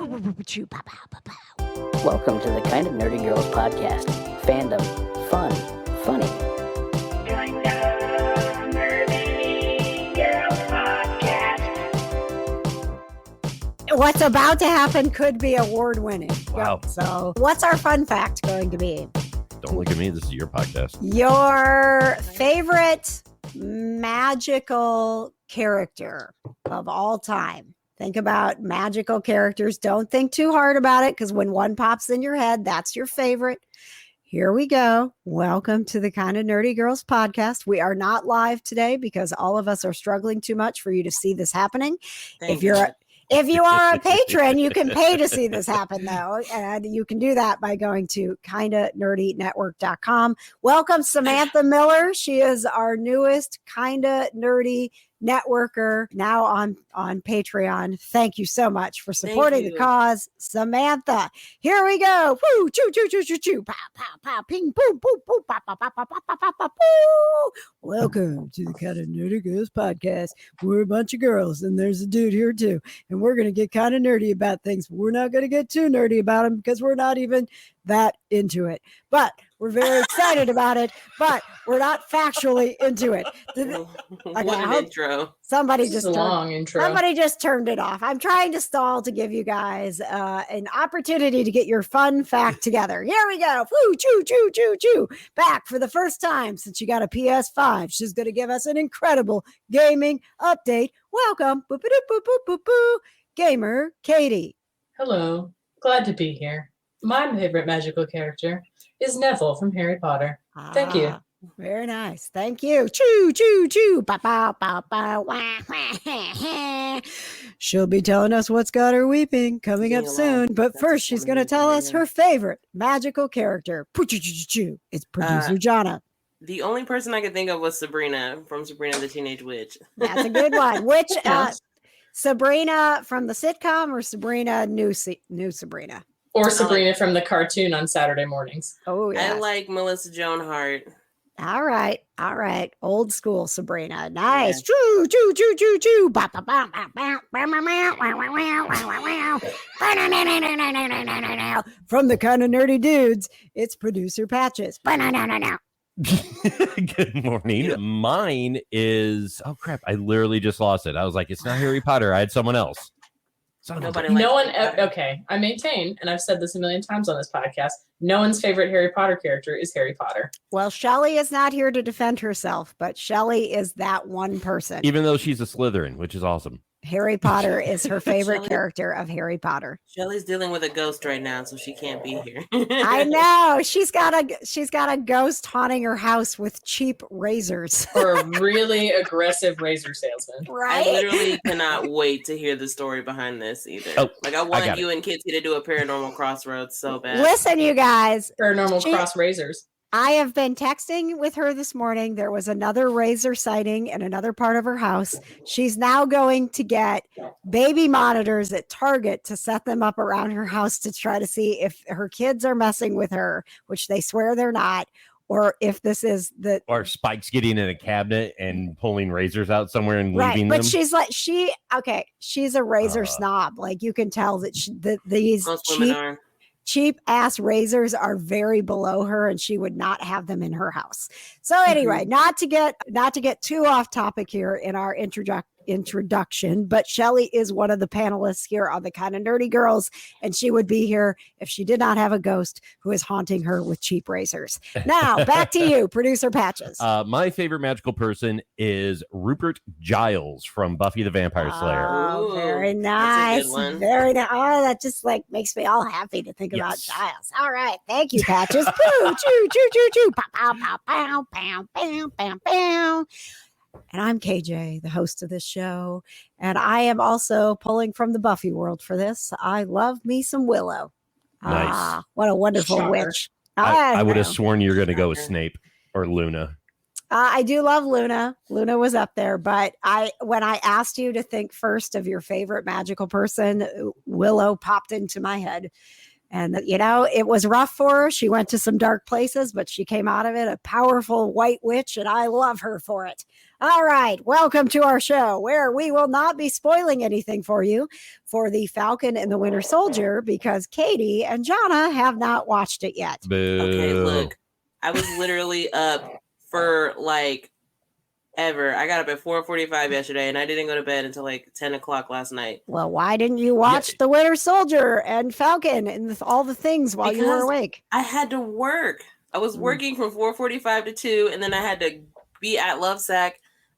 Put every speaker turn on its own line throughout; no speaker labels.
Welcome to the Kind of Nerdy Girls podcast. Fandom, fun, funny.
Kind of Nerdy Girls podcast.
What's about to happen could be award-winning.
Wow.
So what's our fun fact going to be?
Don't look at me. This is your podcast.
Your favorite magical character of all time. Think about magical characters. Don't think too hard about it, because when one pops in your head, that's your favorite. Here we go. Welcome to the Kind of Nerdy Girls podcast. We are not live today because all of us are struggling too much for you to see this happening. If you are a patron, you can pay to see this happen, though. And you can do that by going to kindanerdynetwork.com. Welcome, Samantha Miller. She is our newest Kinda Nerdy networker now on Patreon. Thank you so much for supporting the cause, Samantha. Here we go. Woo, choo, choo, choo, choo, choo. Pow, pow, pow, ping, boom, boom, boom, pow, pow, pow, pow, pow, pow, pow, pow, poo. Welcome to the Kind of Nerdy Girls podcast. We're a bunch of girls, and there's a dude here too. And we're going to get kind of nerdy about things. But we're not going to get too nerdy about them because we're not even that into it. But we're very excited about it, but we're not factually into it.
What an intro.
Somebody just turned it off. I'm trying to stall to give you guys an opportunity to get your fun fact together. Here we go. Woo, choo, choo, choo, choo. Back for the first time since you got a PS5. She's going to give us an incredible gaming update. Welcome. Boop, boop, boop, boop, boop, boop. Gamer Katie.
Hello. Glad to be here. My favorite magical character is Neville from Harry Potter. Thank you.
Very nice. Thank you. Choo, choo, choo. Bow, bow, bow, bow. Wah, wah. She'll be telling us what's got her weeping coming up soon. But first, she's going to tell us her favorite magical character. It's producer Jonna.
The only person I could think of was Sabrina from Sabrina the Teenage Witch.
That's a good one. Which Sabrina from the sitcom or Sabrina new Sabrina?
Or Sabrina from the cartoon on Saturday mornings.
Oh, yeah.
I like Melissa Joan Hart.
All right. Old school Sabrina. Nice. Choo, choo, choo, choo, choo. Ba, ba, ba, ba, ba, ba, ba, ba. From the Kind of Nerdy Dudes, it's producer Patches.
Good morning. Mine is, oh crap, I literally just lost it. I was like, it's not Harry Potter. I had someone else.
Okay, I maintain, and I've said this a million times on this podcast, no one's favorite Harry Potter character is Harry Potter.
Well, Shelley is not here to defend herself, but Shelley is that one person.
Even though she's a Slytherin, which is awesome.
Harry Potter is her favorite character of Harry Potter.
Shelley's dealing with a ghost right now, so she can't be here.
I know. She's got a ghost haunting her house with cheap razors.
Or a really aggressive razor salesman.
Right?
I literally cannot wait to hear the story behind this either.
Oh,
I want you and Kitty to do a Paranormal Crossroads so bad.
Listen, you guys.
Paranormal cross razors.
I have been texting with her this morning. There was another razor sighting in another part of her house. She's now going to get baby monitors at Target to set them up around her house to try to see if her kids are messing with her, which they swear they're not, or if this is
or Spike's getting in a cabinet and pulling razors out somewhere and leaving them.
But she's like, she's a razor snob. Like, you can tell that these cheap ass razors are very below her, and she would not have them in her house. So anyway, not to get too off topic here in our introduction, but Shelley is one of the panelists here on the Kind of Nerdy Girls, and she would be here if she did not have a ghost who is haunting her with cheap razors. Now back to you, producer Patches.
My favorite magical person is Rupert Giles from Buffy the Vampire Slayer.
Oh, very nice. Very nice. Oh, that just makes me all happy to think about Giles. All right. Thank you, Patches. Poo, choo, choo, choo, choo. Pow, pow, pow, pow, pow, pow, pow, pow. And I'm KJ, the host of this show. And I am also pulling from the Buffy world for this. I love me some Willow.
Nice.
What a wonderful witch.
I would have sworn you were going to go with Snape or Luna.
I do love Luna. Luna was up there. But when I asked you to think first of your favorite magical person, Willow popped into my head. And, it was rough for her. She went to some dark places, but she came out of it a powerful white witch, and I love her for it. All right. Welcome to our show where we will not be spoiling anything for you for the Falcon and the Winter Soldier because Katie and Jonna have not watched it yet.
Boo.
Okay, look. I was literally up for ever. I got up at 4:45 yesterday, and I didn't go to bed until 10 o'clock last night.
Well, why didn't you watch the Winter Soldier and Falcon and all the things while you were awake?
I had to work. I was working from 4:45 to 2, and then I had to be at Lovesack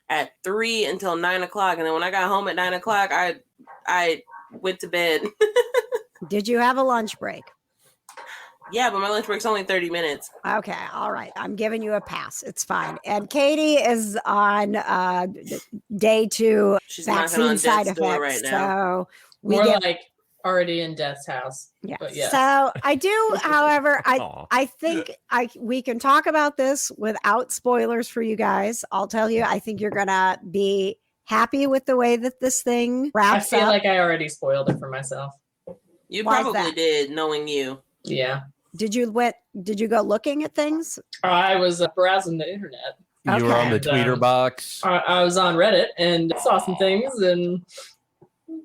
at 3 until 9 o'clock. And then when I got home at 9 o'clock, I went to bed.
Did you have a lunch break?
Yeah, but my lunch break's only 30 minutes.
Okay, all right. I'm giving you a pass. It's fine. And Katie is on day 2
She's knocking
vaccine
on
side
death's door
effects.
right now.
So we
More
get,
like already in Death's house.
yeah.
But yes.
So I do, however,
Aw.
I think we can talk about this without spoilers for you guys. I'll tell you, I think you're gonna be happy with the way that this thing
I
wraps
feel
up.
like I already spoiled it for myself.
You
Why is
probably
that?
did, knowing you.
Yeah.
Did you go looking at things?
I was browsing the internet.
You were on the
Okay.
tweeter box.
I was on Reddit and saw some things and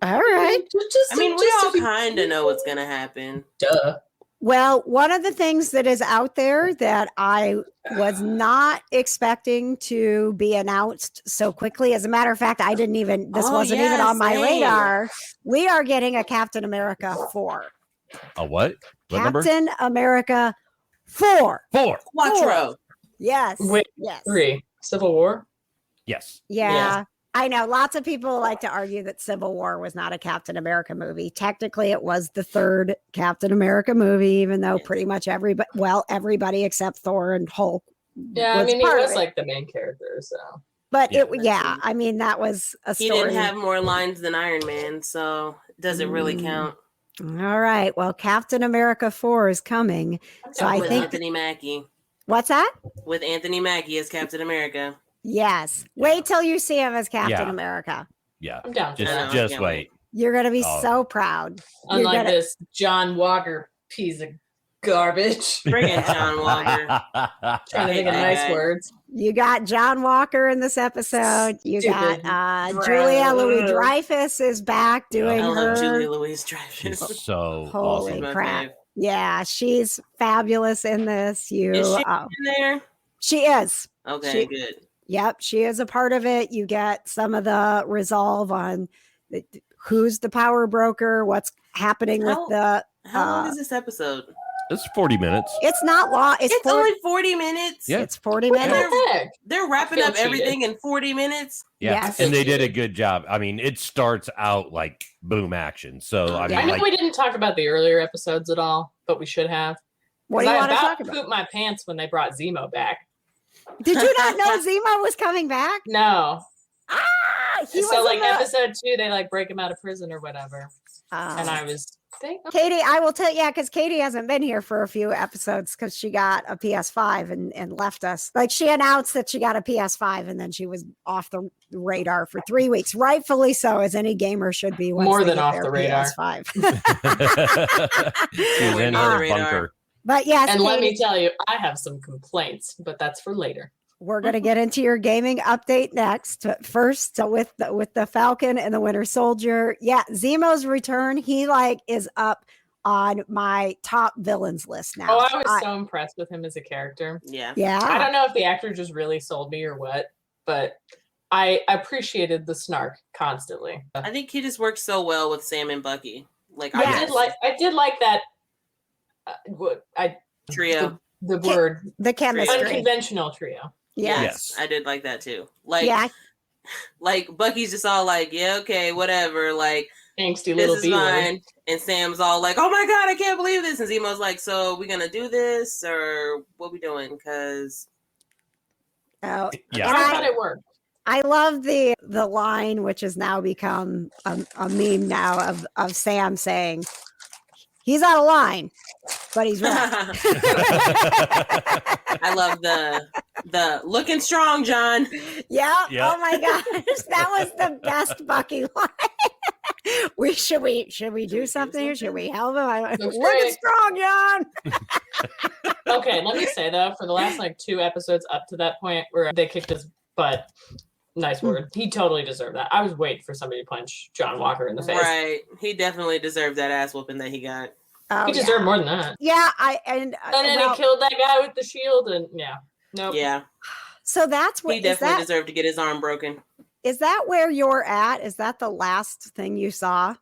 All right.
just
I mean, we
just
all
to be-
kind of know what's going to happen.
Duh.
Well, one of the things that is out there that I was not expecting to be announced so quickly. As a matter of fact, I didn't even, this
Oh,
wasn't even
yeah,
on my
same.
radar. We are getting a Captain America 4.
A what? What number?
Captain America 4.
4.
Quattro.
Yes.
Wait,
Yes.
3. Civil War.
Yes.
Yeah.
Yeah.
I know lots of people like to argue that Civil War was not a Captain America movie. Technically, it was the 3rd Captain America movie, even though
Yes.
pretty much everybody except Thor and Hulk.
Yeah, I mean, he
part of
was
it.
like the main character, so.
But
Yeah.
I mean, that was a
He
story.
didn't have more lines than Iron Man, so it doesn't really count.
All right. Well, Captain America 4 is coming. So I
With
think,
Anthony Mackie.
what's that?
With Anthony Mackie as Captain America.
Yes. Wait till you see him as Captain
Yeah.
America.
Yeah.
I'm down for
I know,
that.
I
Just
can't
wait.
You're going to be
Oh.
so proud. You're
Unlike
gonna-
this John Walker piece of garbage.
Bring in John Walker.
Trying to think of nice
Okay.
words.
You got John Walker in this episode. You
Stupid
got
bro.
Julia Louis-Dreyfus is back doing
I love
her.
Julia Louis-Dreyfus.
She's so
Holy
awesome.
my
crap.
fave.
Yeah, she's fabulous in this.
Is she in there?
She is.
Okay,
She-
good.
Yep, she is a part of it. You get some of the resolve on who's the power broker, what's happening with
How-
the.
How long is this episode?
It's 40 minutes.
It's not long.
It's only 40 minutes.
Yeah.
It's 40
What
minutes.
the heck?
They're wrapping
feel
up everything
cheated.
in 40 minutes.
Yeah.
Yes.
And they did a good job. I mean, it starts out like boom action. So, I mean,
I know
like,
we didn't talk about the earlier episodes at all, but we should have.
What do you
I
want to
about
talk about?
pooped my pants when they brought Zemo back.
Did you not know Zemo was coming back?
No.
He
So
was
like
in the-
episode 2, they like break him out of prison or whatever. And I was thinking,
Katie, I will tell you, because Katie hasn't been here for a few episodes because she got a PS5 and left us. Like she announced that she got a PS5 and then she was off the radar for 3 weeks. Rightfully so, as any gamer should be. Once
More
they
than
get
off
their
the radar.
PS5.
she was in
on the
her
radar.
bunker.
But yes,
and let me
Katie,
tell you, I have some complaints, but that's for later.
we're going to get into your gaming update next. But first, so with the Falcon and the Winter Soldier, yeah, Zemo's return. He is up on my top villains list now.
Oh, I was so impressed with him as a character.
Yeah.
yeah.
I don't know if the actor just really sold me or what, but I appreciated the snark constantly.
I think he just works so well with Sam and Bucky. Like,
Yes.
I did like that.
Trio.
The word
the chemistry.
unconventional trio.
Yeah.
Yes.
I did like that too. Like,
Yeah.
like Bucky's just all like, yeah, okay, whatever. Like,
Angsty
this
little
is
B word.
fine. And Sam's all like, oh my God, I can't believe this. And Zemo's like, so we gonna do this or what we doing? Because
Oh,
Yeah.
And
I
I-
thought it worked.
I love the line, which has now become a meme now of Sam saying, "He's out of line, but he's right."
I love the looking strong, John.
Yeah.
Yeah.
Oh my gosh, that was the best Bucky line. Should we do
do
something? Should
something?
we help him?
Looks
Looking
great.
strong, John.
Okay, let me say though, for the last like 2 episodes up to that point where they kicked his butt, nice word, he totally deserved that. I was waiting for somebody to punch John Walker in the face.
Right. He definitely deserved that ass whooping that he got.
Oh,
He deserved
yeah.
more than that.
Yeah,
And then he killed that guy with the shield, and nope.
Yeah.
So that's what
He definitely deserved to get his arm broken.
is that where you're at? Is that the last thing you saw?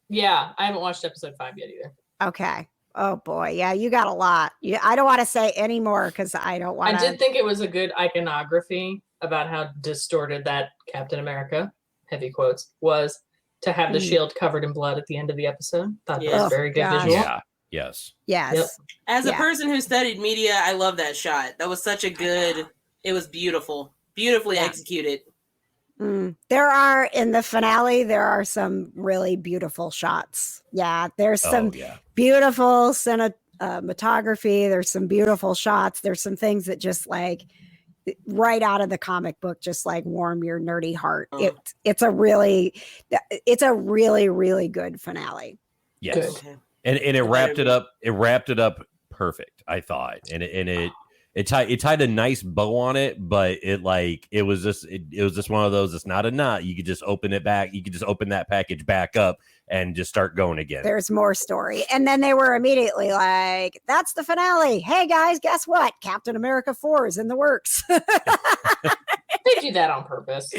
Yeah, I haven't watched episode 5 yet either.
Okay. Oh boy, yeah, you got a lot. I don't want to say any more because I don't want
I
to.
did think it was a good iconography about how distorted that Captain America, heavy quotes, was to have the shield covered in blood at the end of the episode. Thought that was
Oh,
very good
gosh.
visual.
Yeah. Yes.
Yes.
Yep.
As a
Yeah.
person who studied media, I love that shot. That was such a good, it was beautiful. Beautifully
Yeah.
executed.
There are in the finale, there are some really beautiful shots. Yeah, there's some
Oh, yeah.
beautiful cinematography. There's some beautiful shots. There's some things that just like right out of the comic book, just like warm your nerdy heart.
Oh.
It's a really really good finale.
Yes.
Good.
Okay.
And it wrapped it up. It wrapped it up perfect, I thought. And it tied a nice bow on it, but it was just one of those. It's not a knot. You could just open it back. You could just open that package back up and just start going again.
There's more story. And then they were immediately like, that's the finale. Hey guys, guess what? Captain America 4 is in the works.
They do that on purpose.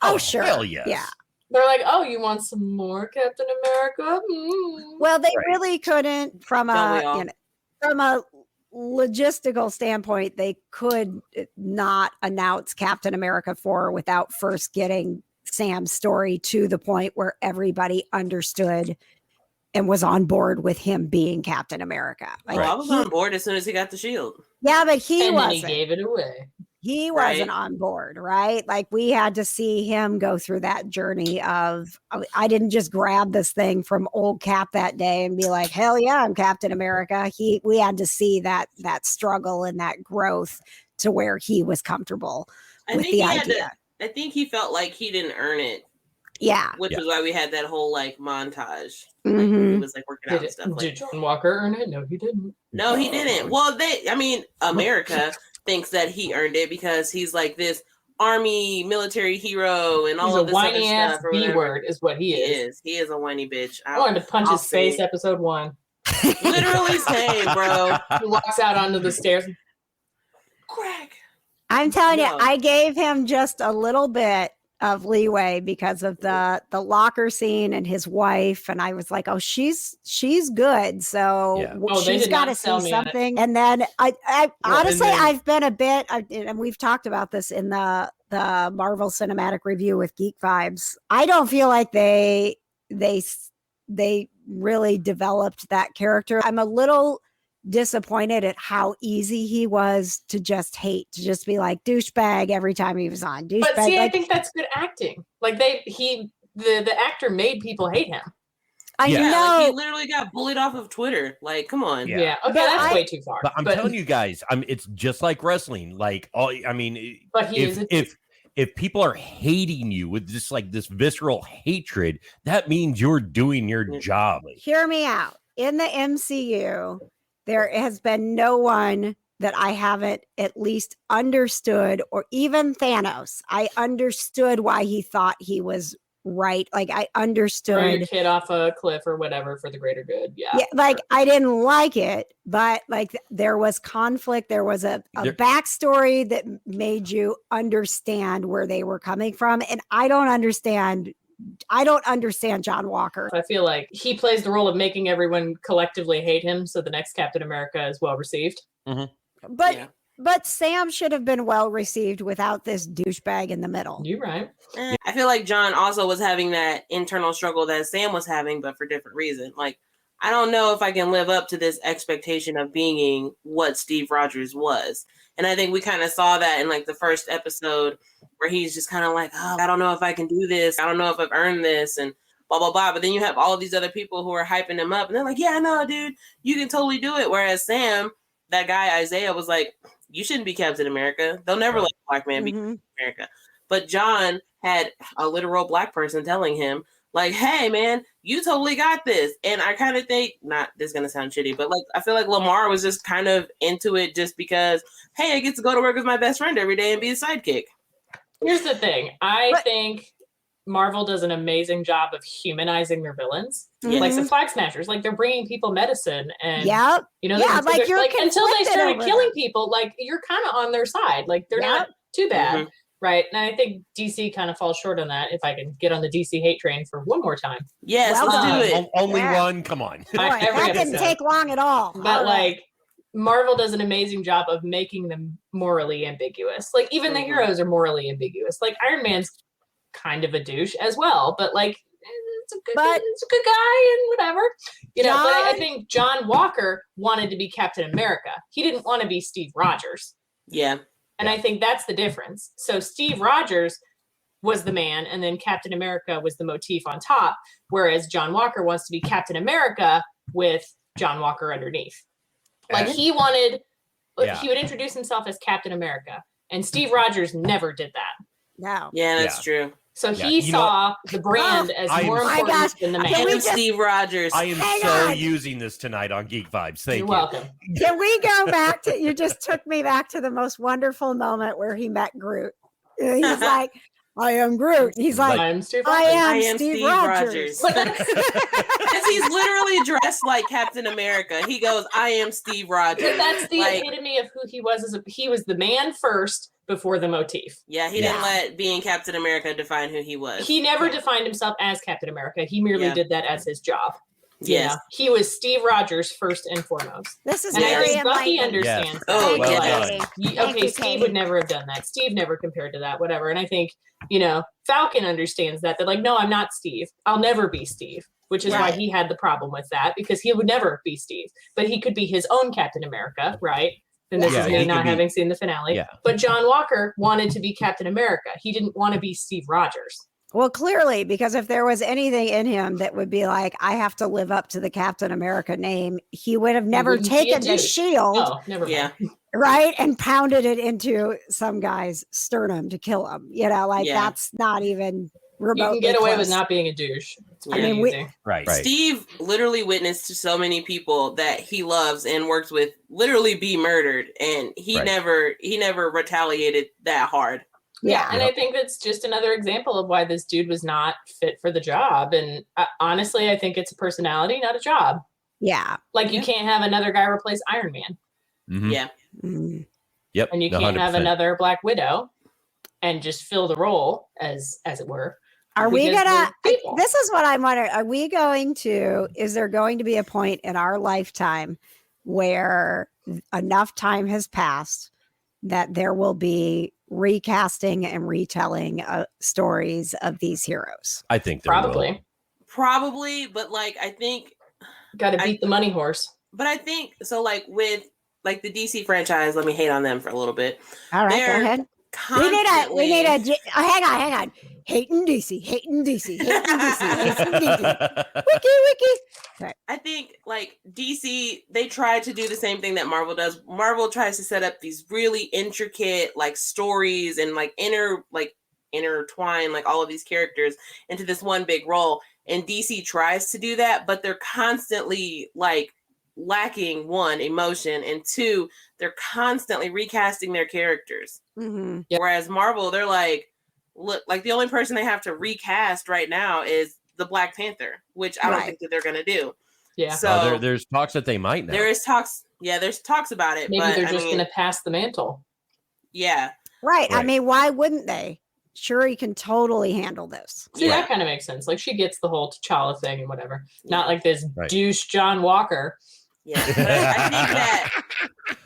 Oh, sure.
Hell yes.
Yeah.
They're like, oh, you want some more Captain America? Mm.
Well, they
Right.
really couldn't from
Don't we all?
from a logistical standpoint, they could not announce Captain America 4 without first getting Sam's story to the point where everybody understood and was on board with him being Captain America. Like,
I was on board as soon as he got the shield.
yeah, but he
And then he
wasn't.
gave it away.
He
Right.
wasn't on board, right? Like we had to see him go through that journey of I didn't just grab this thing from old Cap that day and be like, hell yeah, I'm Captain America. We had to see that struggle and that growth to where he was comfortable
I
with
think
the
he had
idea.
I think he felt like he didn't earn it,
Yeah.
which
Yeah.
is why we had that whole like montage. Like,
Mhm.
he was like working out
Did,
and stuff. Like,
did John Walker earn it? No, he didn't.
no, he didn't. Well, America thinks that he earned it because he's like this army military hero and all
He's
of
a
this other
whiny ass
stuff or
B
whatever.
word is what he
He
is.
is. He is a whiny bitch.
I wanted to punch
I'll
his face
say it.
episode 1.
Literally same, bro.
He walks out onto the stairs.
Crack.
I'm telling
No.
you, I gave him just a little bit of leeway because of the locker scene and his wife, and I was like, oh, she's good, so
Yeah.
Oh, they
she's
did
got to
not sell
see
me on it.
something. And then I
Well,
honestly,
and then-
I've been a bit, and we've talked about this in the Marvel Cinematic Review with Geek Vibes. I don't feel like they really developed that character. I'm a little disappointed at how easy he was to just hate, to just be like douchebag every time he was on. Douchebag.
But see, I
like,
think that's good acting. Like the actor made people hate him.
I
Yeah.
Yeah,
know.
like he literally got bullied off of Twitter. Like, come on.
Yeah.
Yeah. Okay,
But
that's
I-
way too far.
But I'm telling you guys, it's just like wrestling. Like
But he is
if people are hating you with just like this visceral hatred, that means you're doing your job.
Hear me out. In the MCU, there has been no one that I haven't at least understood, or even Thanos. I understood why he thought he was right. Like I
throw your
understood.
kid off a cliff or whatever for the greater good. Yeah.
Yeah, like I didn't like it, but like there was conflict. There was a
There-
backstory that made you understand where they were coming from. And I don't understand John Walker.
I feel like he plays the role of making everyone collectively hate him, so the next Captain America is well received.
But
Yeah.
but Sam should have been well received without this douchebag in the middle.
You're right.
I feel like John also was having that internal struggle that Sam was having, but for different reason. Like, I don't know if I can live up to this expectation of being what Steve Rogers was. And I think we kind of saw that in like the first episode where he's just kind of like, oh, I don't know if I can do this. I don't know if I've earned this and blah, blah, blah. But then you have all of these other people who are hyping him up and they're like, yeah, no, dude, you can totally do it. Whereas Sam, that guy Isaiah, was like, you shouldn't be Captain America. They'll never let a black man be
Mhm.
America. But John had a literal black person telling him, like, hey man, you totally got this. And I kind of think, not this is gonna sound shitty, but like I feel like Lamar was just kind of into it just because, hey, I get to go to work with my best friend every day and be a sidekick.
Here's the thing. I think Marvel does an amazing job of humanizing their villains.
Yeah.
Like the Flag Smashers, like they're bringing people medicine and
Yep.
you know,
Yeah, like you're
until they
conflicted
started
over
killing
them.
people, like you're kind of on their side. Like they're not too bad. Right. And I think DC kind of falls short on that. If I can get on the DC hate train for one more time.
Yes,
Well
let's
done.
do it.
Only one. Come on.
Boy, that didn't take long at all.
But like Marvel does an amazing job of making them morally ambiguous. Like even the heroes are morally ambiguous. Like Iron Man's kind of a douche as well, but like it's a good guy and whatever. You know, but I think John Walker wanted to be Captain America. He didn't want to be Steve Rogers.
Yeah.
And I think that's the difference. So Steve Rogers was the man, and then Captain America was the motif on top, whereas John Walker wants to be Captain America with John Walker underneath. Like he wanted, he would introduce himself as Captain America, and Steve Rogers never did that.
No.
Yeah, that's true.
So he saw the brand as more important than the man.
I am Steve Rogers.
I am using this tonight on Geek Vibes. Thank you.
You're welcome.
Can we go back to, you just took me back to the most wonderful moment where he met Groot. He's like, I am Groot. He's like,
I am Steve
Steve Rogers.
Because he's literally dressed like Captain America. He goes, I am Steve Rogers.
But that's the epitome of who he was. He was the man first before the motif.
Yeah, he didn't let being Captain America define who he was.
He never defined himself as Captain America. He merely did that as his job.
Yes.
Yeah. He was Steve Rogers first and foremost.
This is
and I
very
think Bucky
enlightening.
understands.
Oh,
that.
well
Okay, Steve would never have done that. Steve never compared to that, whatever. And I think, you know, Falcon understands that. They're like, no, I'm not Steve. I'll never be Steve, which is why he had the problem with that, because he would never be Steve. But he could be his own Captain America, right? And this is me not having seen the finale.
Yeah.
But John Walker wanted to be Captain America. He didn't want to be Steve Rogers.
Well, clearly, because if there was anything in him that would be like, I have to live up to the Captain America name, he would have never taken the shield,
never mind.
right, and pounded it into some guy's sternum to kill him. You know, like that's not even remotely
You can get away
close.
with not being a douche. It's
I mean,
easy.
Right.
Steve literally witnessed to so many people that he loves and works with literally be murdered, and he never retaliated that hard.
Yeah, and I think that's just another example of why this dude was not fit for the job. And honestly, I think it's a personality, not a job.
Yeah.
Like you can't have another guy replace Iron Man.
Mm-hmm.
Yeah.
Mm-hmm.
Yep.
And you can't have another Black Widow and just fill the role as it were.
Are we gonna, this is what I'm wondering. Are we going to, is there going to be a point in our lifetime where enough time has passed that there will be recasting and retelling stories of these heroes?
I think there
probably, but like I think
got to beat the money horse.
But I think so. Like with like the DC franchise, let me hate on them for a little bit.
All right, go ahead. We need a hang on. Hating DC. Wiki.
I think like DC, they try to do the same thing that Marvel does. Marvel tries to set up these really intricate like stories and like intertwine like all of these characters into this one big role. And DC tries to do that, but they're constantly like lacking one, emotion, and two, they're constantly recasting their characters.
Mm-hmm.
Whereas Marvel, they're like, look, like the only person they have to recast right now is the Black Panther, which I don't think that they're gonna do.
Yeah.
So
there's talks that they might now.
There is talks. Yeah, there's talks about it.
Maybe
but,
they're just gonna pass the mantle.
Yeah.
Right. I mean, why wouldn't they? Shuri can totally handle this.
See, that kind of makes sense. Like she gets the whole T'Challa thing and whatever. Not like this douche John Walker.
Yeah, but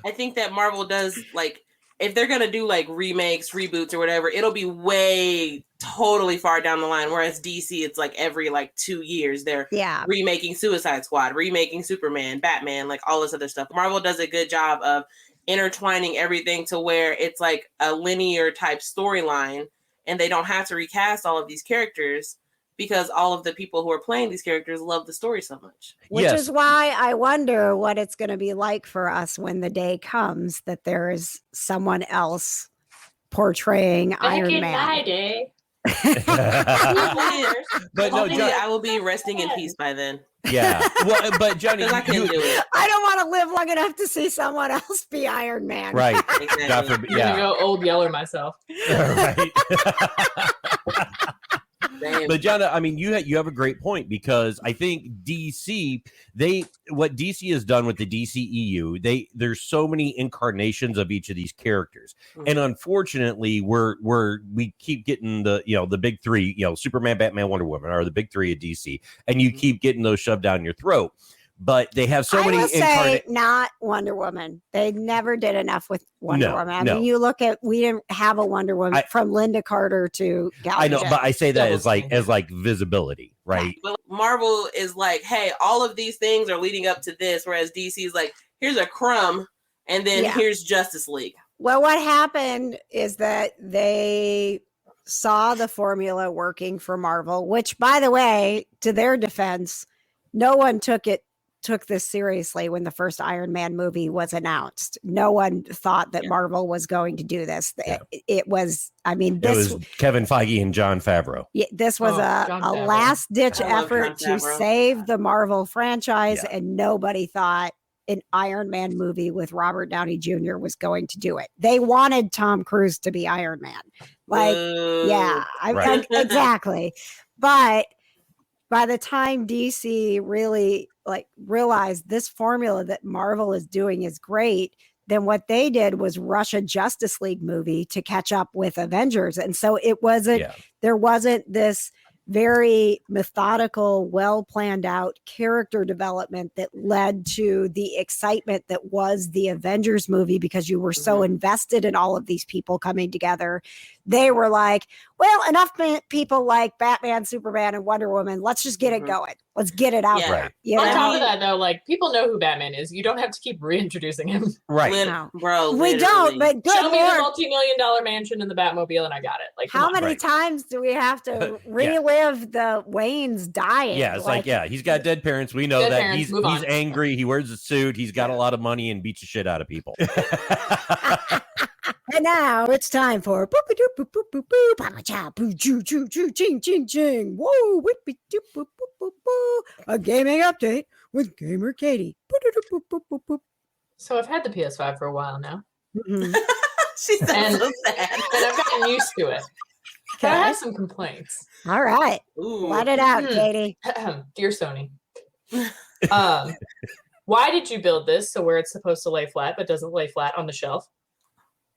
I think that Marvel does like, if they're gonna do like remakes, reboots, or whatever, it'll be way totally far down the line. Whereas DC, it's like every like 2 years they're remaking Suicide Squad, remaking Superman, Batman, like all this other stuff. Marvel does a good job of intertwining everything to where it's like a linear type storyline, and they don't have to recast all of these characters, because all of the people who are playing these characters love the story so much.
Which is why I wonder what it's going to be like for us when the day comes that there is someone else portraying Iron Man.
My day.
But no,
Hopefully,
John,
I will be resting in peace by then.
yeah. Well, but Johnny,
'Cause I can't do it.
I don't want to live long enough to see someone else be Iron Man.
right? God
Exactly.
forbid-
I'm
yeah.
gonna go old Yeller myself.
Right.
Same.
But John, I mean, you have a great point, because I think DC, what DC has done with the DCEU, there's so many incarnations of each of these characters, and unfortunately, we keep getting the big three, Superman, Batman, Wonder Woman are the big three of DC, and you keep getting those shoved down your throat. But they have so
I
many.
will say not Wonder Woman. They never did enough with Wonder Woman. I mean, you look at, we didn't have a Wonder Woman from Linda Carter to Gal Gadot.
I know, but I say that as like visibility, right?
But Marvel is like, hey, all of these things are leading up to this, whereas DC is like, here's a crumb, and then here's Justice League.
Well, what happened is that they saw the formula working for Marvel, which, by the way, to their defense, no one took this seriously when the first Iron Man movie was announced. No one thought that Marvel was going to do this.
Yeah.
It was, I mean,
It was Kevin Feige and John Favreau.
this was a last ditch effort to save the Marvel franchise, and nobody thought an Iron Man movie with Robert Downey Jr. was going to do it. They wanted Tom Cruise to be Iron Man. Exactly. But by the time DC really realized this formula that Marvel is doing is great, then what they did was rush a Justice League movie to catch up with Avengers. And so there wasn't this very methodical, well planned out character development that led to the excitement that was the Avengers movie, because you were so invested in all of these people coming together. They were like, well, enough people like Batman, Superman, and Wonder Woman. Let's just get it going. Let's get it out there.
On top of that, though, people know who Batman is. You don't have to keep reintroducing him.
Right.
Bro,
we don't, but good
Show me the multi-million-dollar mansion in the Batmobile and I got it.
How many times do we have to relive the Waynes dying?
Yeah, it's he's got dead parents. We know that he's angry. He wears a suit. He's got a lot of money and beats the shit out of people.
And now it's time for boop boop boop boop boop boop papa chow boo choo choo choo ching ching ching whoa whippy doop boop boop boop boop, a gaming update with Gamer Katie. Boop, boop, boop, boop, boop.
So I've had the PS5 for a while now.
She sounds so sad.
And I've gotten used to it. But I have some complaints.
All right. Let it out, Katie.
Dear Sony. Why did you build this so where it's supposed to lay flat but doesn't lay flat on the shelf?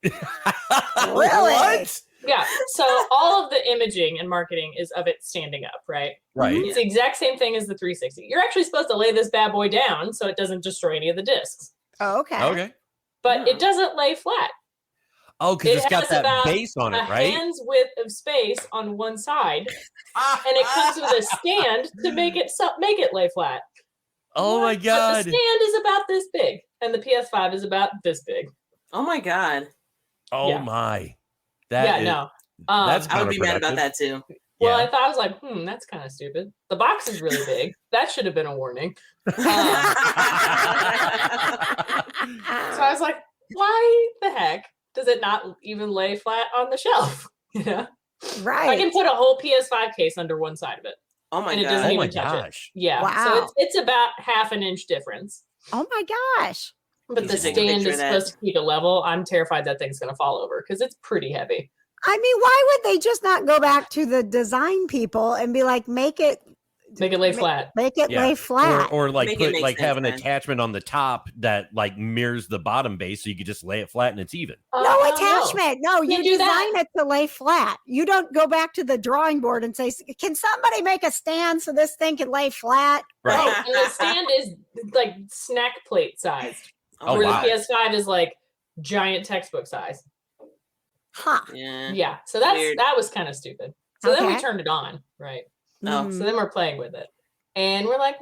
Really?
What?
Yeah. So all of the imaging and marketing is of it standing up, right?
Right.
It's the exact same thing as the 360. You're actually supposed to lay this bad boy down so it doesn't destroy any of the discs.
Oh, okay.
Okay.
But it doesn't lay flat.
Oh, because it's got that
about
base on it, right?
Hand's width of space on one side, and it comes with a stand to make it lay flat.
Oh my god!
But the stand is about this big, and the PS5 is about this big.
Oh my god!
Oh my!
That's
I would be mad about that too.
Well, I was like, that's kind of stupid. The box is really big. That should have been a warning. So I was like, why the heck does it not even lay flat on the shelf?
Right.
I can put a whole PS5 case under one side of it.
Oh my god!
And it doesn't even touch it. Yeah.
Wow.
So it's about half an inch difference.
Oh my gosh.
But the stand is supposed to keep it level. I'm terrified that thing's going to fall over because it's pretty heavy.
I mean, why would they just not go back to the design people and be like, make it
lay flat.
Make it lay flat.
Or like
Make
put have an
man.
attachment on the top that like mirrors the bottom base so you could just lay it flat and it's even.
No attachment. No, you
do
design it to lay flat. You don't go back to the drawing board and say, can somebody make a stand so this thing can lay flat?
Right.
Oh, and the stand is like snack plate sized.
Oh,
where
wow.
the PS5 is like giant textbook size.
Huh.
Yeah. So that was kind of stupid. So then we turned it on, right?
Oh.
So then we're playing with it. And we're like,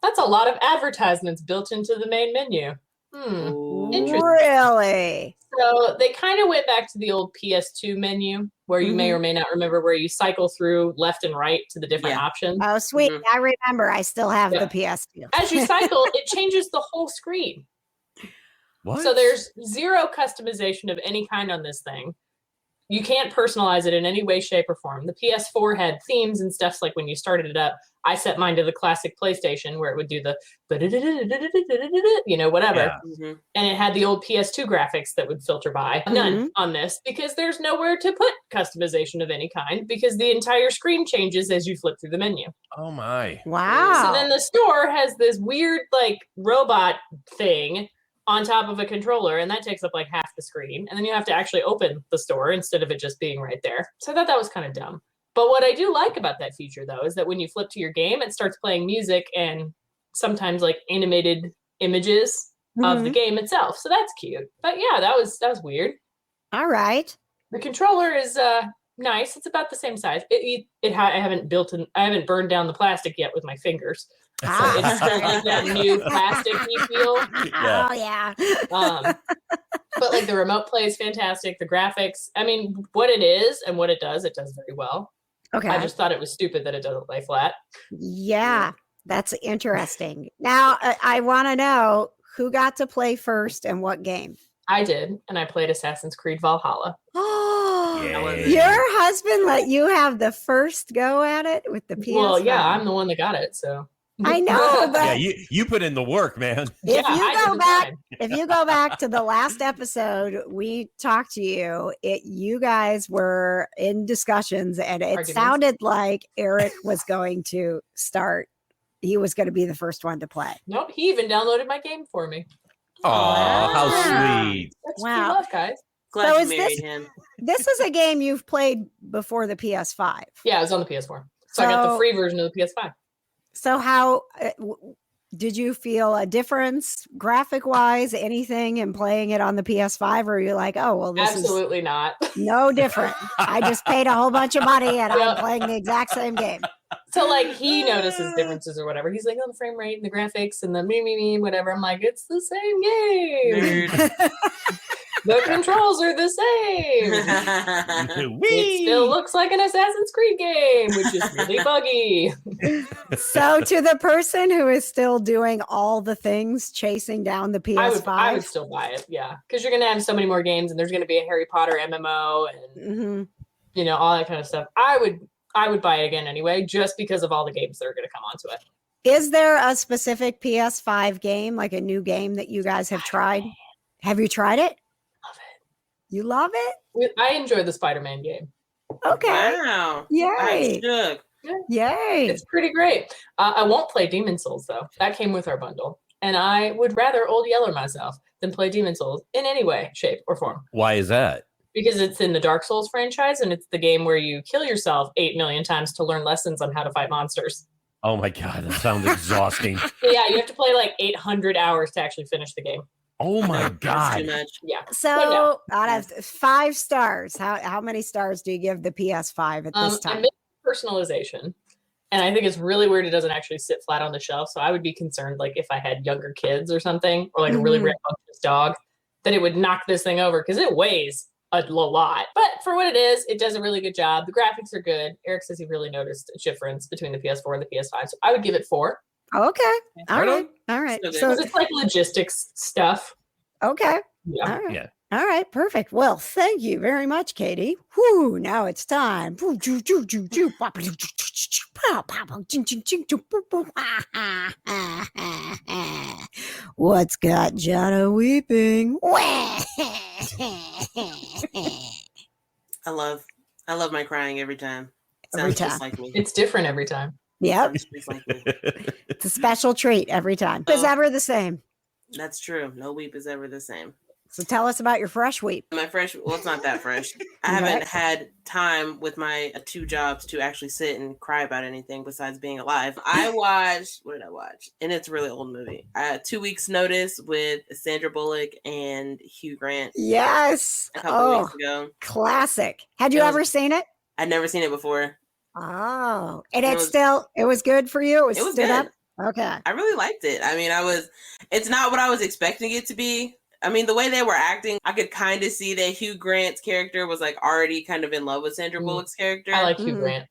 that's a lot of advertisements built into the main menu. Interesting.
Really?
So they kind of went back to the old PS2 menu where you may or may not remember, where you cycle through left and right to the different options.
Oh, sweet. I remember. I still have the PS2.
As you cycle, it changes the whole screen.
What?
So there's zero customization of any kind on this thing. you can't personalize it in any way, shape, or form. The PS4 had themes and stuff, like when you started it up. I set mine to the classic PlayStation where it would do the, whatever.
Yeah.
Mm-hmm.
And it had the old PS2 graphics that would filter by. None on this, because there's nowhere to put customization of any kind, because the entire screen changes as you flip through the menu.
Oh my.
Wow.
So then the store has this weird like robot thing on top of a controller, and that takes up like half the screen. And then you have to actually open the store instead of it just being right there. So I thought that was kind of dumb. But what I do like about that feature, though, is that when you flip to your game, it starts playing music and sometimes like animated images of the game itself. So that's cute. But yeah, that was weird.
All right.
The controller is nice. It's about the same size. I haven't burned down the plastic yet with my fingers. So it's still like that new plastic-y feel.
Oh yeah.
But like the remote play is fantastic. The graphics, I mean, what it is and what it does very well.
Okay.
I just thought it was stupid that it doesn't lay flat.
Yeah, that's interesting. Now I want to know who got to play first and what game.
I did, and I played Assassin's Creed Valhalla.
Oh,
Yeah.
your husband let you have the first go at it with the PS5.
Well, yeah, I'm the one that got it, so.
I know, but
Yeah, you put in the work, man.
if you go back to the last episode, we talked to you. You guys were in discussions, and it
Arguments.
sounded like Eric was going to start. He was going to be the first one to play.
Nope, he even downloaded my game for me.
Oh, how
Wow.
sweet.
That's
Wow.
true love, guys.
Glad
So
you
is
married
this-
him.
This is a game you've played before the PS5.
Yeah, it was on the PS4. So I got the
So-
free version of the PS5.
So how did you feel a difference graphic wise, anything in playing it on the PS5? Or are you like, oh, well, this
Absolutely not.
is no different. I just paid a whole bunch of money and
Yeah.
I'm playing the exact same game.
So like he notices differences or whatever. He's like, oh, the frame rate and the graphics and the me, whatever. I'm like, it's the same game.
Nerd.
The controls are the same. It still looks like an Assassin's Creed game, which is really buggy.
So to the person who is still doing all the things, chasing down the PS5.
I would still buy it, yeah. Because you're gonna have so many more games, and there's gonna be a Harry Potter MMO and
Mhm.
all that kind of stuff. I would buy it again anyway, just because of all the games that are gonna come onto it.
Is there a specific PS5 game, like a new game that you guys have tried? Have you tried it?
Love it.
You love it?
I enjoy the Spider-Man game.
Okay.
Wow.
Yay.
I'm shook.
Yay.
It's pretty great. I won't play Demon Souls though. That came with our bundle, and I would rather Old Yeller myself than play Demon Souls in any way, shape, or form.
Why is that?
Because it's in the Dark Souls franchise, and it's the game where you kill yourself 8 million times to learn lessons on how to fight monsters.
Oh my god, that sounds exhausting.
Yeah, you have to play like 800 hours to actually finish the game.
Oh my
That's too
god.
much.
Yeah.
So out of 5 stars, how many stars do you give the PS5 at this
I
time?
made personalization, and I think it's really weird it doesn't actually sit flat on the shelf. So I would be concerned, like if I had younger kids or something, or like a really rambunctious dog, that it would knock this thing over because it weighs a lot. But for what it is, it does a really good job. The graphics are good. Eric says he really noticed a difference between the PS4 and the PS5. So I would give it 4.
Okay. All
Right
right. All right.
So good.
So,
Because it's like logistics stuff.
okay.
Yeah.
All right.
Yeah.
All right. Perfect. Well, thank you very much, Katie. Whoo, now it's time. What's got Jono weeping?
I love my crying every time.
Every
Sounds just
time.
like me.
It's different every time.
Yep.
Sounds just like me.
It's a special treat every time. It's
Oh.
ever the same.
That's true. No weep is ever the same.
So tell us about your fresh weep.
My fresh, well, it's not that fresh. I haven't had time with my 2 jobs to actually sit and cry about anything besides being alive. I watched, what did I watch? And it's a really old movie. 2 Weeks Notice with Sandra Bullock and Hugh Grant
Yes.
a couple
Oh,
weeks ago.
classic. Had you
It was-
ever seen it?
I'd never seen it before.
Oh, and
It
it's
was-
still, it was good for you?
It was
stood
good.
up? Okay.
I really liked it. I mean, it's not what I was expecting it to be. I mean, the way they were acting, I could kind of see that Hugh Grant's character was like already kind of in love with Sandra Bullock's character.
I like Hugh
Mhm.
Grant.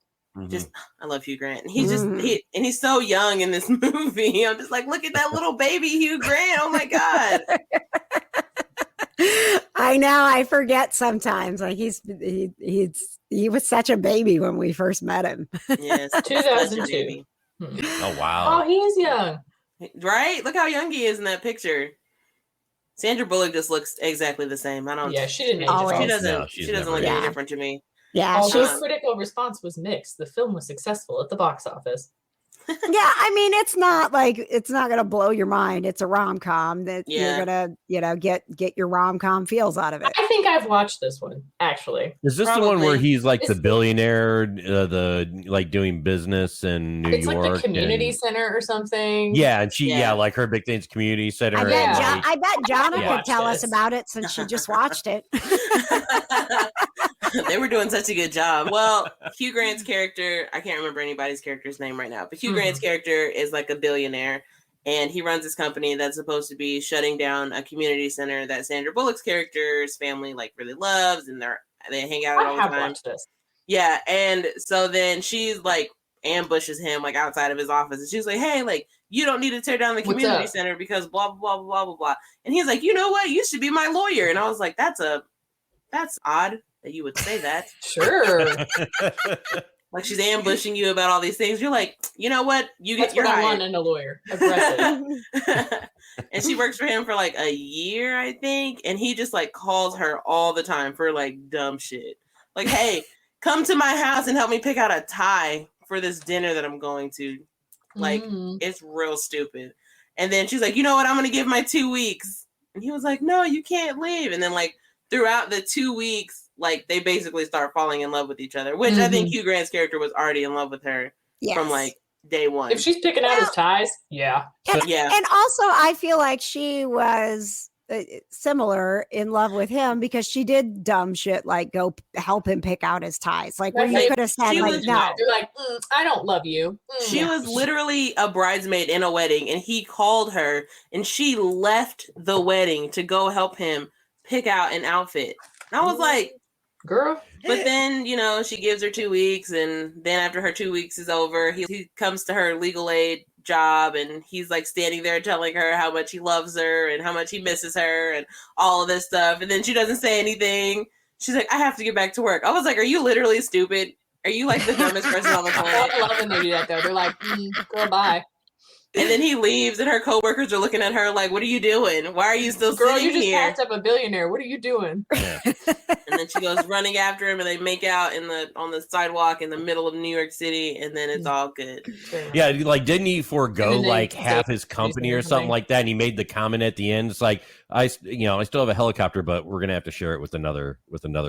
Just, I love Hugh Grant. And he's just,
Mhm.
and he's so young in this movie. I'm just like, look at that little baby Hugh Grant. Oh my God.
I I know. I forget sometimes. Like he was such a baby when we first met him.
Yes,
2002.
Oh wow.
Oh, he is young.
Right? Look how young he is in that picture. Sandra Bullock just looks exactly the same. I don't.
Yeah, she didn't age
Always.
at all.
She doesn't.
No,
she
she's
doesn't
never
look any
aged.
different to me.
Yeah,
Although
she's
critical response was mixed. The film was successful at the box office.
yeah. I mean, it's not gonna blow your mind. It's a rom-com that
Yeah.
you're gonna, get your rom-com feels out of it.
I think I've watched this one, actually.
Is this the one where
Probably.
he's like the
It's-
billionaire, the like doing business in New
It's
York?
like the community
and-
center or something.
Yeah, and she,
Yeah.
like her big thing's community center.
I
and,
bet,
Yeah.
like,
I bet Jonna
Yeah.
could tell us
Watch this.
about it since she just watched it.
They were doing such a good job. Well, Hugh Grant's character, I can't remember anybody's character's name right now, but Hugh Grant's character is like a billionaire, and he runs this company that's supposed to be shutting down a community center that Sandra Bullock's character's family like really loves, and they hang out
I
all the
have
time.
watched this.
Yeah, and so then she's like ambushes him like outside of his office, and she's like, "Hey, like you don't need to tear down the
What's
community
up?
center because blah blah blah blah blah blah." And he's like, "You know what? You should be my lawyer." And I was like, "That's odd that you would say that."
Sure.
Like she's ambushing you about all these things. You're like, you know what?
That's
You're
what I
hired.
want in a lawyer. Aggressive.
And she works for him for like a year, I think. And he just like calls her all the time for like dumb shit. Like, hey, come to my house and help me pick out a tie for this dinner that I'm going to. Like, it's real stupid. And then she's like, you know what? I'm going to give my 2 weeks. And he was like, no, you can't leave. And then like throughout the 2 weeks, like they basically start falling in love with each other, which I think Hugh Grant's character was already in love with her
Yes.
from like day one.
If she's picking out his ties, yeah.
Yeah.
And also, I feel like she was similar in love with him because she did dumb shit like go help him pick out his ties. Like where you
Like,
could have said
she
like,
was
no.
You're like, I don't love you.
She was literally a bridesmaid in a wedding, and he called her, and she left the wedding to go help him pick out an outfit. And I was like,
girl.
but then, you know, she gives her 2 weeks, and then after her 2 weeks is over, he comes to her legal aid job, and he's like standing there telling her how much he loves her and how much he misses her and all of this stuff. And then she doesn't say anything. She's like, I have to get back to work. I was like, are you literally stupid? Are you like the dumbest person on the planet?
I love when they do that though. They're like, girl, bye.
And then he leaves, and her coworkers are looking at her like, what are you doing? Why are you still
Girl,
sitting
you just
here?
passed up a billionaire. What are you doing?
And then she goes running after him, and they make out on the sidewalk in the middle of New York City, and then it's all good.
Yeah, like didn't he
And
forego
then they
like half
say
his company
or
or something
something.
like that? And he made the comment at the end. It's like I still have a helicopter, but we're gonna have to share it with another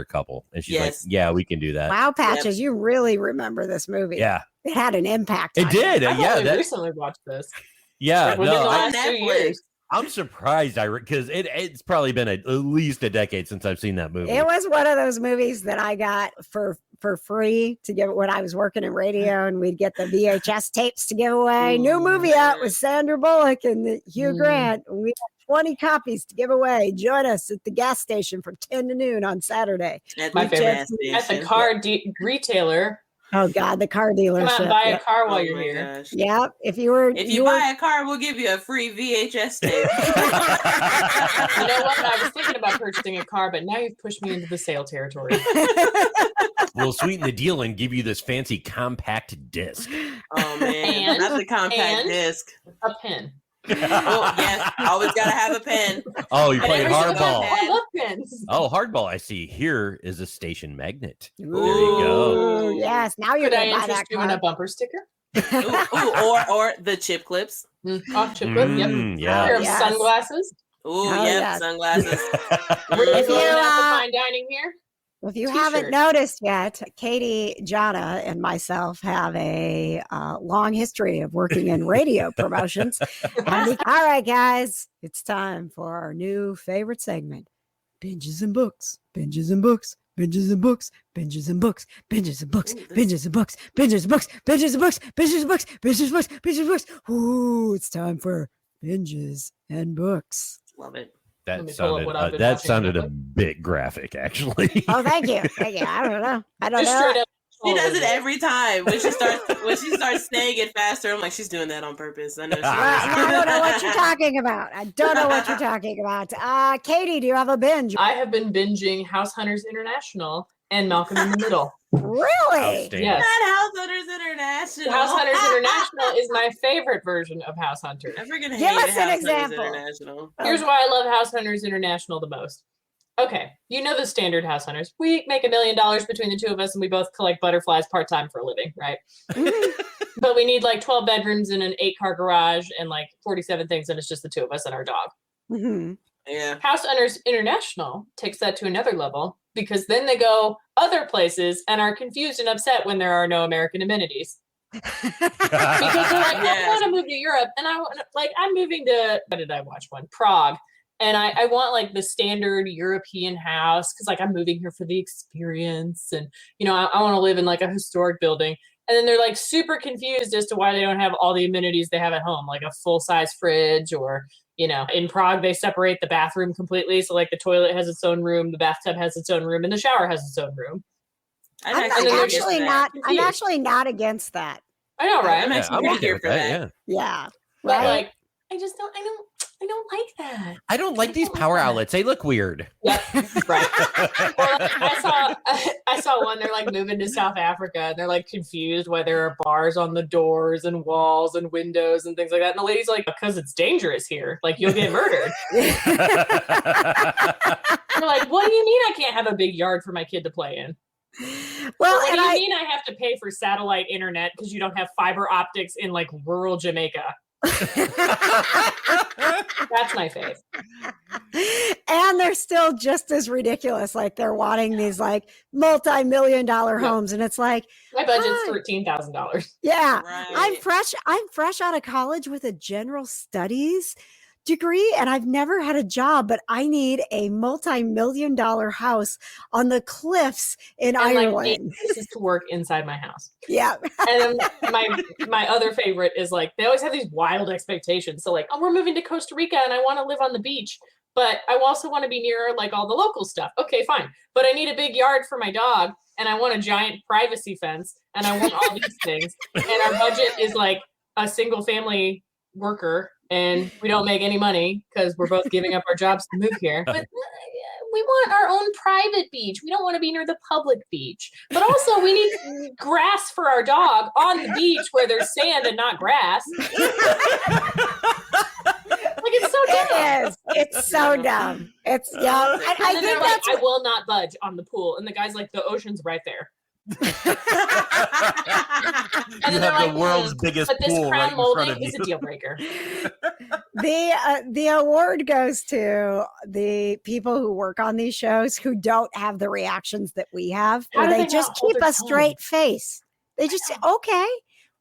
couple. And she's like,
Yes.
yeah, we can do that.
Wow, Patches, you really remember this movie.
Yeah,
It had an impact.
it
on you.
did.
I've
Yeah,
only
that,
recently watched this.
yeah.
Like, within the
No,
last 2
Netflix.
years.
I'm surprised. Because it's probably been at least a decade since I've seen that movie.
It was one of those movies that I got for free to give when I was working in radio, and we'd get the VHS tapes to give away. New movie out with Sandra Bullock and Hugh Grant. We had 20 copies to give away. Join us at the gas station from 10 to noon on Saturday.
At
My
the
favorite.
gas
At the
station.
car retailer.
Oh God, the car
Come
dealership.
out and buy a
Yep.
car while
Oh
you're
my
here.
gosh.
Yep. If you were,
If you buy a car, we'll give you a free VHS tape.
You know what? I was thinking about purchasing a car, but now you've pushed me into the sale territory.
We'll sweeten the deal and give you this fancy compact disc.
Oh man, not the compact
And-
disc.
A pen.
Oh yes, always gotta have a pen.
Oh, you
And
played
every single
hardball.
pen.
I love pens.
Oh, hardball. I see. Here is a station magnet.
Ooh,
There you go.
Yes. Now you're
Could I
going to buy that
interest you in a
car.
bumper sticker?
Or the chip clips.
Oh, chip clip, yep.
Yeah.
A pair of
Yes.
sunglasses.
Ooh,
Oh,
yep,
yes.
sunglasses.
We're
If you,
going out to
uh,
fine dining here.
If you
T-shirt.
haven't noticed yet, Katie, Jonna, and myself have a long history of working in radio promotions. All right, guys, it's time for our new favorite segment: binges and books, binges and books, binges and books, binges and books, binges and books, binges and books, binges and books, binges and books, binges and books, binges and books, binges and books. Ooh, it's time for binges and books.
Love it.
Let
That
me pull up
sounded
what I've been
that
watching
sounded a
lately.
bit graphic, actually.
Oh, thank you, thank you. I don't know.
Just straight up
She
All
does
of
it every time when she starts saying it faster. I'm like, she's doing that on purpose. I know.
I don't know what you're talking about. I don't know what you're talking about. Katie, do you have a binge?
I have been binging House Hunters International and Malcolm in the Middle.
Really?
Outstanding.
Yes.
Not House Hunters International.
House Hunters International is my favorite version of House Hunters.
I freaking hate
Give us an
House
example.
Hunters International.
Here's why I love House Hunters International the most. Okay, you know the standard House Hunters. We make $1 million between the two of us, and we both collect butterflies part-time for a living, right? But we need like 12 bedrooms and an 8-car garage and like 47 things, and it's just the two of us and our dog.
Mm-hmm.
Yeah.
House Hunters International takes that to another level because then they go other places and are confused and upset when there are no American amenities. Because they're like, I want to move to Europe, and I'm moving to, what did I watch one? Prague. And I want like the standard European house because like I'm moving here for the experience, and you know I want to live in like a historic building. And then they're like super confused as to why they don't have all the amenities they have at home, like a full-size fridge, or you know, in Prague they separate the bathroom completely, so like the toilet has its own room, the bathtub has its own room, and the shower has its own room.
I'm actually not against that.
I know, right?
I'm actually
I'm
pretty
okay
here
with
for that.
Yeah.
But
Right.
like, I don't like that.
I don't like these power outlets. They look weird.
Yep, right. Or I saw one. They're like moving to South Africa, and they're like confused why there are bars on the doors and walls and windows and things like that. And the lady's like, because it's dangerous here. Like you'll get murdered. They're like, what do you mean I can't have a big yard for my kid to play in?
Well,
What
and
do you mean I have to pay for satellite internet because you don't have fiber optics in like rural Jamaica? That's my fave.
And they're still just as ridiculous. Like they're wanting these like multi-million-dollar homes, and it's like
My budget's $13,000.
yeah,
Right.
I'm fresh out of college with a general studies degree, and I've never had a job, but I need a multi-million-dollar house on the cliffs in
And like
Ireland.
8 places to work inside my house.
Yeah.
And then my other favorite is like they always have these wild expectations. So like, oh, we're moving to Costa Rica and I want to live on the beach, but I also want to be near like all the local stuff. Okay, fine. But I need a big yard for my dog, and I want a giant privacy fence, and I want all these things. And our budget is like a single family worker, and we don't make any money because we're both giving up our jobs to move here. But we want our own private beach. We don't want to be near the public beach. But also we need grass for our dog on the beach where there's sand and not grass. Like it's so dumb.
It is. It's so dumb. It's yeah.
And
I
then
think
they're like,
that's
I will not budge on the pool. And the guy's like, the ocean's right there.
You
then they're
have
like,
the world's biggest
But this
pool
crown
right in
molding
front of
is
you.
a deal breaker.
the award goes to the people who work on these shows who don't have the reactions that we have,
How
or
do
they
they
just
not hold
keep
their
a straight face. They just say, "Okay,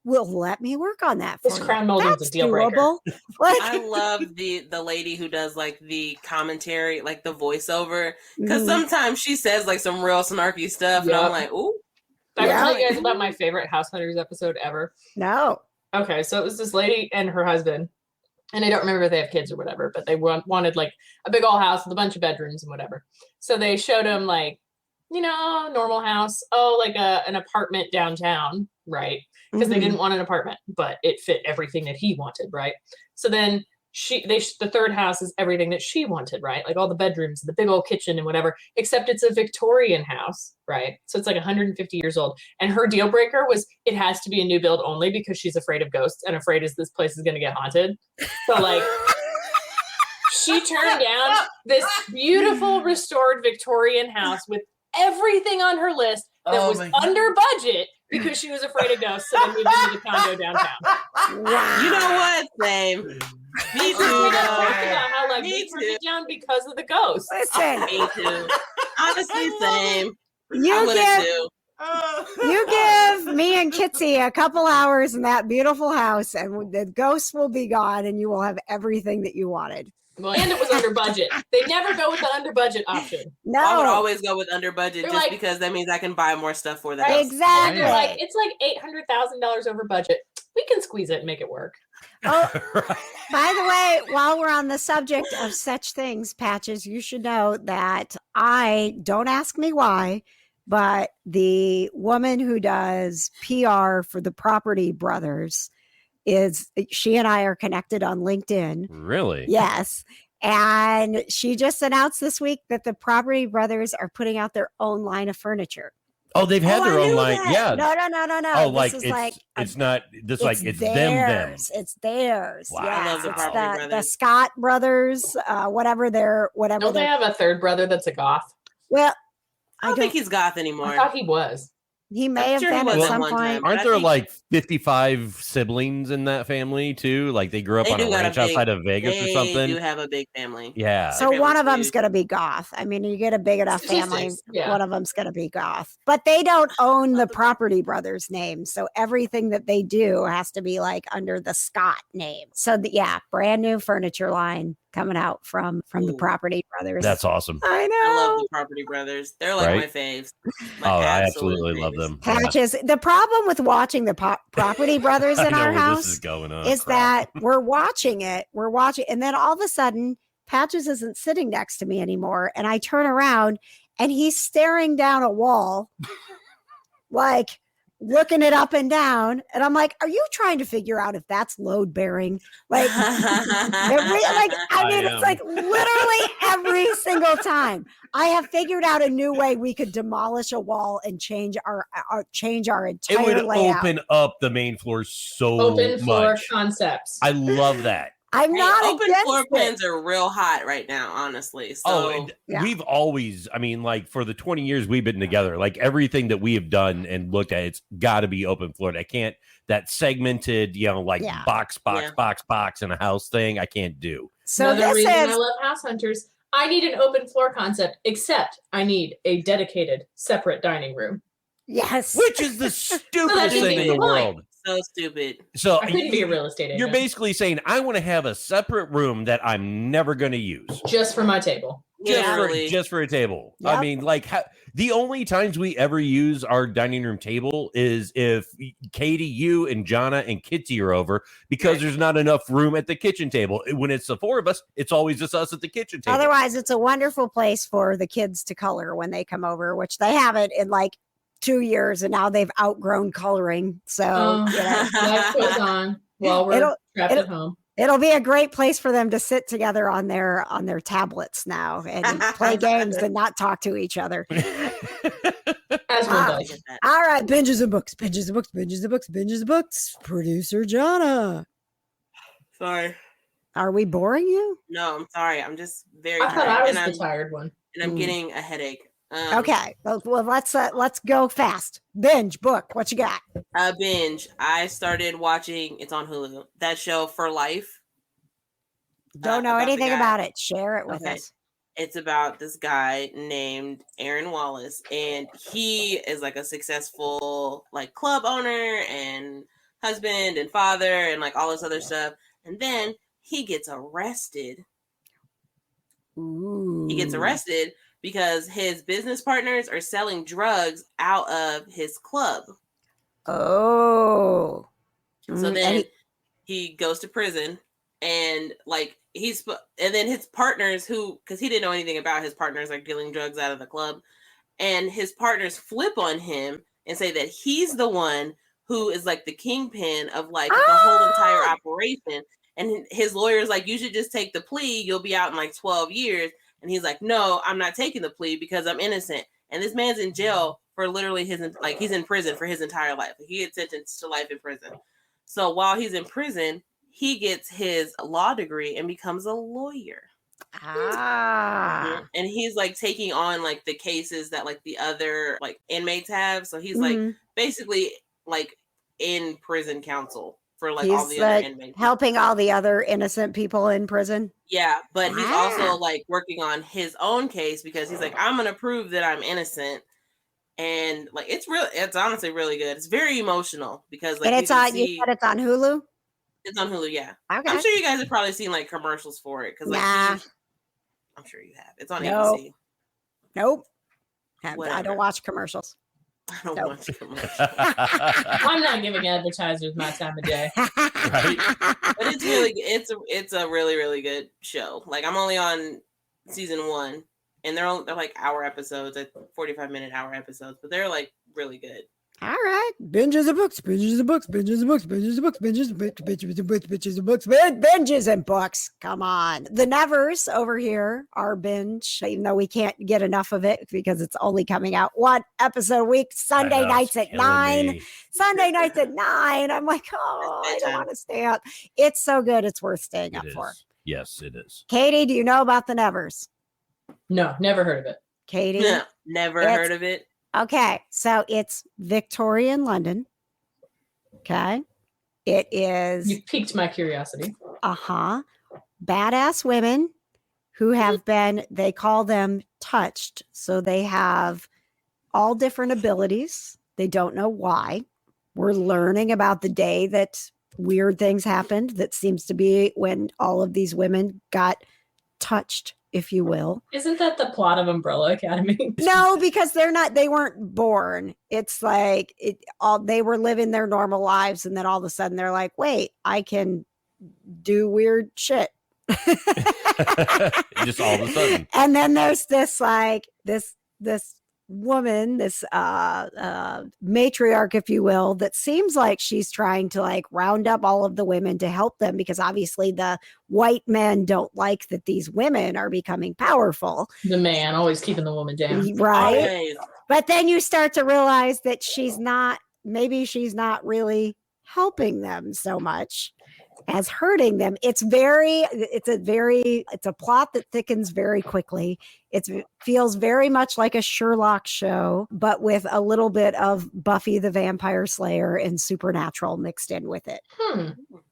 well, let me work on that for
This
you."
crown molding's a
That's
deal breaker.
doable. Like,
I love the lady who does like the commentary, like the voiceover, because
mhm.
sometimes she says like some real snarky stuff, and
Yep.
I'm like, ooh.
I
Yeah.
tell you guys about my favorite House Hunters episode ever.
No.
Okay, so it was this lady and her husband, and I don't remember if they have kids or whatever, but they wanted like a big old house with a bunch of bedrooms and whatever. So they showed him like, you know, normal house, like an apartment downtown, right? Because they
Mhm.
didn't want an apartment, but it fit everything that he wanted, right? So then the third house is everything that she wanted, right? Like all the bedrooms, the big old kitchen and whatever, except it's a Victorian house, right? So it's like 150 years old. And her deal breaker was it has to be a new build only because she's afraid of ghosts and afraid this place is going to get haunted. So like she turned down this beautiful restored Victorian house with everything on her list that was under budget because she was afraid of ghosts, so they moved into the condo downtown.
Wow.
You know what? Same. Me too.
Talking
though.
about how like
Me
we turned
too.
it down because of the ghosts.
Listen,
Me too. Honestly, same. I
you
would have too.
you give me and Kitsy a couple hours in that beautiful house, and the ghosts will be gone, and you will have everything that you wanted.
Well, and it was under budget. They never go with the under budget option.
I would
No,
always go with under budget
They're
just
like-
because that means I can buy more stuff for the
Right.
house.
exactly.
They're like, it's like $800,000 over budget. We can squeeze it and make it work.
Oh, by the way, while we're on the subject of such things, Patches, you should know that don't ask me why, but the woman who does PR for the Property Brothers she and I are connected on LinkedIn.
Really?
Yes. And she just announced this week that the Property Brothers are putting out their own line of furniture.
Oh, they've had their own line. Yeah.
No.
Oh,
This
like
is
it's not this like it's
theirs.
them.
It's theirs.
Wow.
Yes.
I love the
It's
Property
the
Brothers.
Scott brothers, whatever
Don't they have a third brother that's a goth?
Well,
I don't think he's goth anymore.
I thought he was.
He may
I'm
have
sure he
been
was
at
at
some
one
point.
time.
Aren't
I
there
think-
like 55 siblings in that family too? Like they grew up
They
on a
do got a
ranch
big-
outside of Vegas or
They
something.
do have a big family.
Yeah.
So
Their
one of
family's
them's
huge.
going to be goth. I mean, you get a big enough family,
Yeah.
one of them's going to be goth. But they don't own the Property Brothers name, so everything that they do has to be like under the Scott name. So brand new furniture line coming out from the
Ooh.
Property Brothers.
That's awesome.
I know.
I love the Property Brothers. They're like
Right?
my faves.
Oh, I absolutely love them. Yeah.
Patches. The problem with watching the Property Brothers
I
in
know
our
where
house
this is going on.
is
Crap.
that we're watching, and then all of a sudden, Patches isn't sitting next to me anymore, and I turn around, and he's staring down a wall, like looking it up and down, and I'm like, "Are you trying to figure out if that's load bearing?" Like, I mean, it's
am.
like literally every single time. I have figured out a new way we could demolish a wall and change our entire
It would
layout.
open up the main floor so
Open floor
much.
concepts.
I love that.
I'm
Hey,
not
open
against
floor
it.
plans are real hot right now, honestly. So
Oh, and
Yeah.
we've always, I mean, like for the 20 years we've been together, like everything that we have done and looked at, it's got to be open floored. I can't, that segmented, like
Yeah.
box in a house thing, I can't do.
So
Another
this
reason I
is
love house hunters. I need an open floor concept, except I need a dedicated separate dining room.
yes.
Which is the stupidest
is
thing in
the
the
point.
world.
so stupid.
So
I couldn't be a real estate agent.
you're basically saying, I want to have a separate room that I'm never going to use.
just for my table.
Literally.
Just for a table. I
Yep.
mean, like the only times we ever use our dining room table is if Katie, you, and Jonna and Kitsy are over because there's not enough room at the kitchen table. When it's the four of us, it's always just us at the kitchen table.
Otherwise, it's a wonderful place for the kids to color when they come over, which they haven't in like 2 years, and now they've outgrown coloring. So
Life goes on while we're
It'll-
trapped
it'll-
at home.
it'll be a great place for them to sit together on their tablets now and play games and not talk to each other.
As one
Ah.
does.
All right, binges and books, binges and books, binges and books, binges and books. Producer Jonna,
Sorry.
are we boring you?
No, I'm sorry. I'm just very
I thought
tired.
I was
and I'm,
the tired one.
and I'm
Mm.
getting a headache.
Okay, well let's go fast. Binge book. What you got?
Binge. I started watching, it's on Hulu, that show For Life.
Don't know
about the
anything
guy.
about it. Share it with
Okay.
us.
It's about this guy named Aaron Wallace, and he is like a successful like club owner and husband and father and like all this other stuff. And then he gets arrested.
Ooh.
He gets arrested because his business partners are selling drugs out of his club.
Oh.
So
Mm,
then
and
he goes to prison, and like and then his partners because he didn't know anything about his partners like dealing drugs out of the club, and his partners flip on him and say that he's the one who is like the kingpin of like the whole entire operation. And his lawyer is like, you should just take the plea. You'll be out in like 12 years. And he's like, no, I'm not taking the plea because I'm innocent. And this man's in jail for literally he's in prison for his entire life. He gets sentenced to life in prison. So while he's in prison, he gets his law degree and becomes a lawyer.
Ah.
And he's like taking on like the cases that like the other like inmates have. So he's like
Mhm.
basically like in prison counsel for like all
He's
the other
like
inmates.
helping all the other innocent people in prison.
Yeah, but he's
Ah.
also like working on his own case because he's like, I'm gonna prove that I'm innocent. And like it's honestly really good. It's very emotional because like
And
you
it's
can
on. You
see
said it's on Hulu.
it's on Hulu, yeah.
Okay.
I'm sure you guys have probably seen like commercials for it because like
Nah.
I'm sure you have. It's on
No.
ABC.
Nope. I
Whatever.
don't watch commercials.
I don't
Nope.
watch commercials.
I'm not giving advertisers my time of day.
But it's really it's a really, really good show. Like I'm only on season 1. and they're like hour episodes, like 45-minute hour episodes, but they're like really good.
All right. Binges and books, binges and books, binges and books, binges and books, binges and books, binges and books, binges and books, binges and books. Come on. The Nevers over here are binge, even though we can't get enough of it because it's only coming out one episode a week, Sunday nights at 9. Sunday nights at 9. I'm like, oh, I don't want to stay up. It's so good. It's worth staying up for.
Yes, it is.
Katie, do you know about the Nevers?
No, never heard of it.
Katie?
No, never heard of it.
Okay, so it's Victorian London. Okay. It is.
You piqued my curiosity.
Badass women who have been, they call them touched. So they have all different abilities. They don't know why. We're learning about the day that weird things happened. That seems to be when all of these women got touched, if you will.
Isn't that the plot of Umbrella Academy?
No, because they weren't born. It's like they were living their normal lives, and then all of a sudden they're like, wait, I can do weird shit.
Just all of a sudden.
And then there's this woman, this matriarch, if you will, that seems like she's trying to like round up all of the women to help them, because obviously the white men don't like that these women are becoming powerful.
The man always keeping the woman down.
Right.
Always.
But then you start to realize that maybe she's not really helping them so much as hurting them. It's a plot that thickens very quickly. It feels very much like a Sherlock show, but with a little bit of Buffy the Vampire Slayer and Supernatural mixed in with it.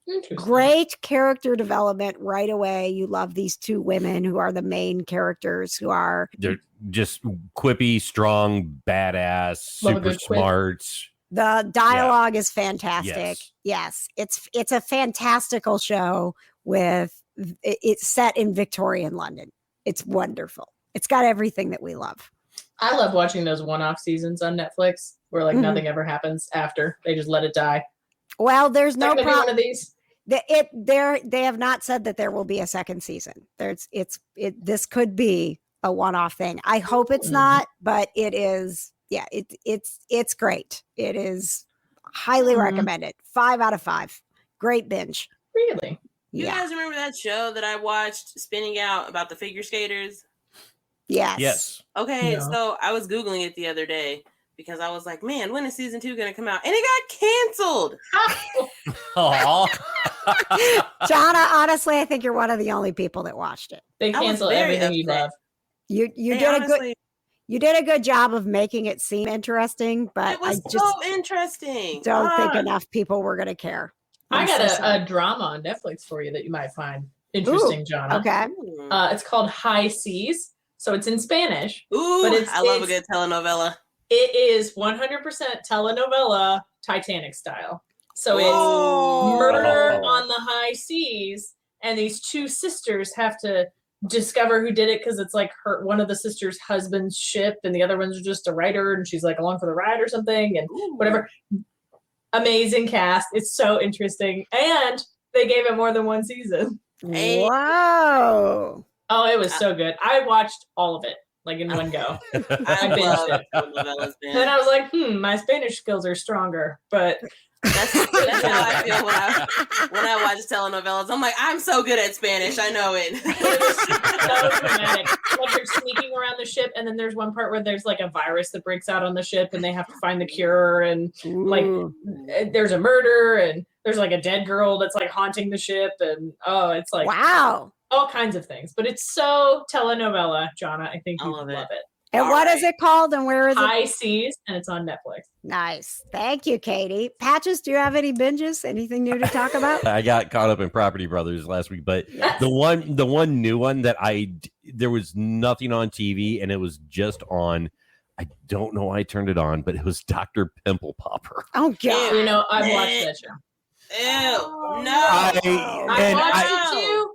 Interesting.
Great character development right away. You love these two women who are the main characters,
they're just quippy, strong, badass,
Love a
super
good quip.
smart.
The dialogue is fantastic. Yes. It's a fantastical show it's set in Victorian London. It's wonderful. It's got everything that we love.
I love watching those one-off seasons on Netflix where like nothing ever happens after. They just let it die.
Well, there's no
problem. One of these.
They have not said that there will be a second season. This could be a one-off thing. I hope it's not, but it is. Yeah, it's great. It is highly recommended. 5 out of 5. Great binge.
Really?
You guys remember that show that I watched, Spinning Out, about the figure skaters?
Yes.
Okay,
No.
so I was Googling it the other day because I was like, man, when is season 2 going to come out? And it got canceled.
Jonna, honestly, I think you're one of the only people that watched it.
They
I was
cancel
very
everything you
upset.
love.
You did a good job of making it seem interesting, but
It was
I just
so interesting.
don't think enough people were going to care.
I
I'm
got
so sorry.
a drama on Netflix for you that you might find interesting, Jonna.
Okay.
It's called High Seas. So it's in Spanish.
Ooh,
but
I love a good telenovela.
It is 100% telenovela Titanic style. So it's
Oh.
murder on the high seas, and these two sisters have to discover who did it because it's like one of the sisters' husband's ship, and the other one's just a writer, and she's like along for the ride or something, and whatever. Amazing cast. It's so interesting, and they gave it more than one season.
Hey.
Wow.
Oh, it was so good. I watched all of it like in one go.
I
binged
love
it.
telenovelas,
Then
man.
I was like, my Spanish skills are stronger, but
That's how I feel when I watch telenovelas. I'm like, I'm so good at Spanish. I know it.
so dramatic. Like they're sneaking around the ship, and then there's one part where there's like a virus that breaks out on the ship, and they have to find the cure, and like there's a murder, and there's like a dead girl that's like haunting the ship, and it's like
Wow.
all kinds of things. But it's so telenovela, Jonna. I think
I
you
love
love
it.
it.
And
All
what is
right.
it called, and where is it?
High Seas, and it's on Netflix.
Nice. Thank you, Katie. Patches, do you have any binges? Anything new to talk about?
I got caught up in Property Brothers last week, but the one new one that there was nothing on TV and it was just on. I don't know why I turned it on, but it was Dr. Pimple Popper.
Oh, God.
You know, I've watched that show.
Ew. No.
I watched it too.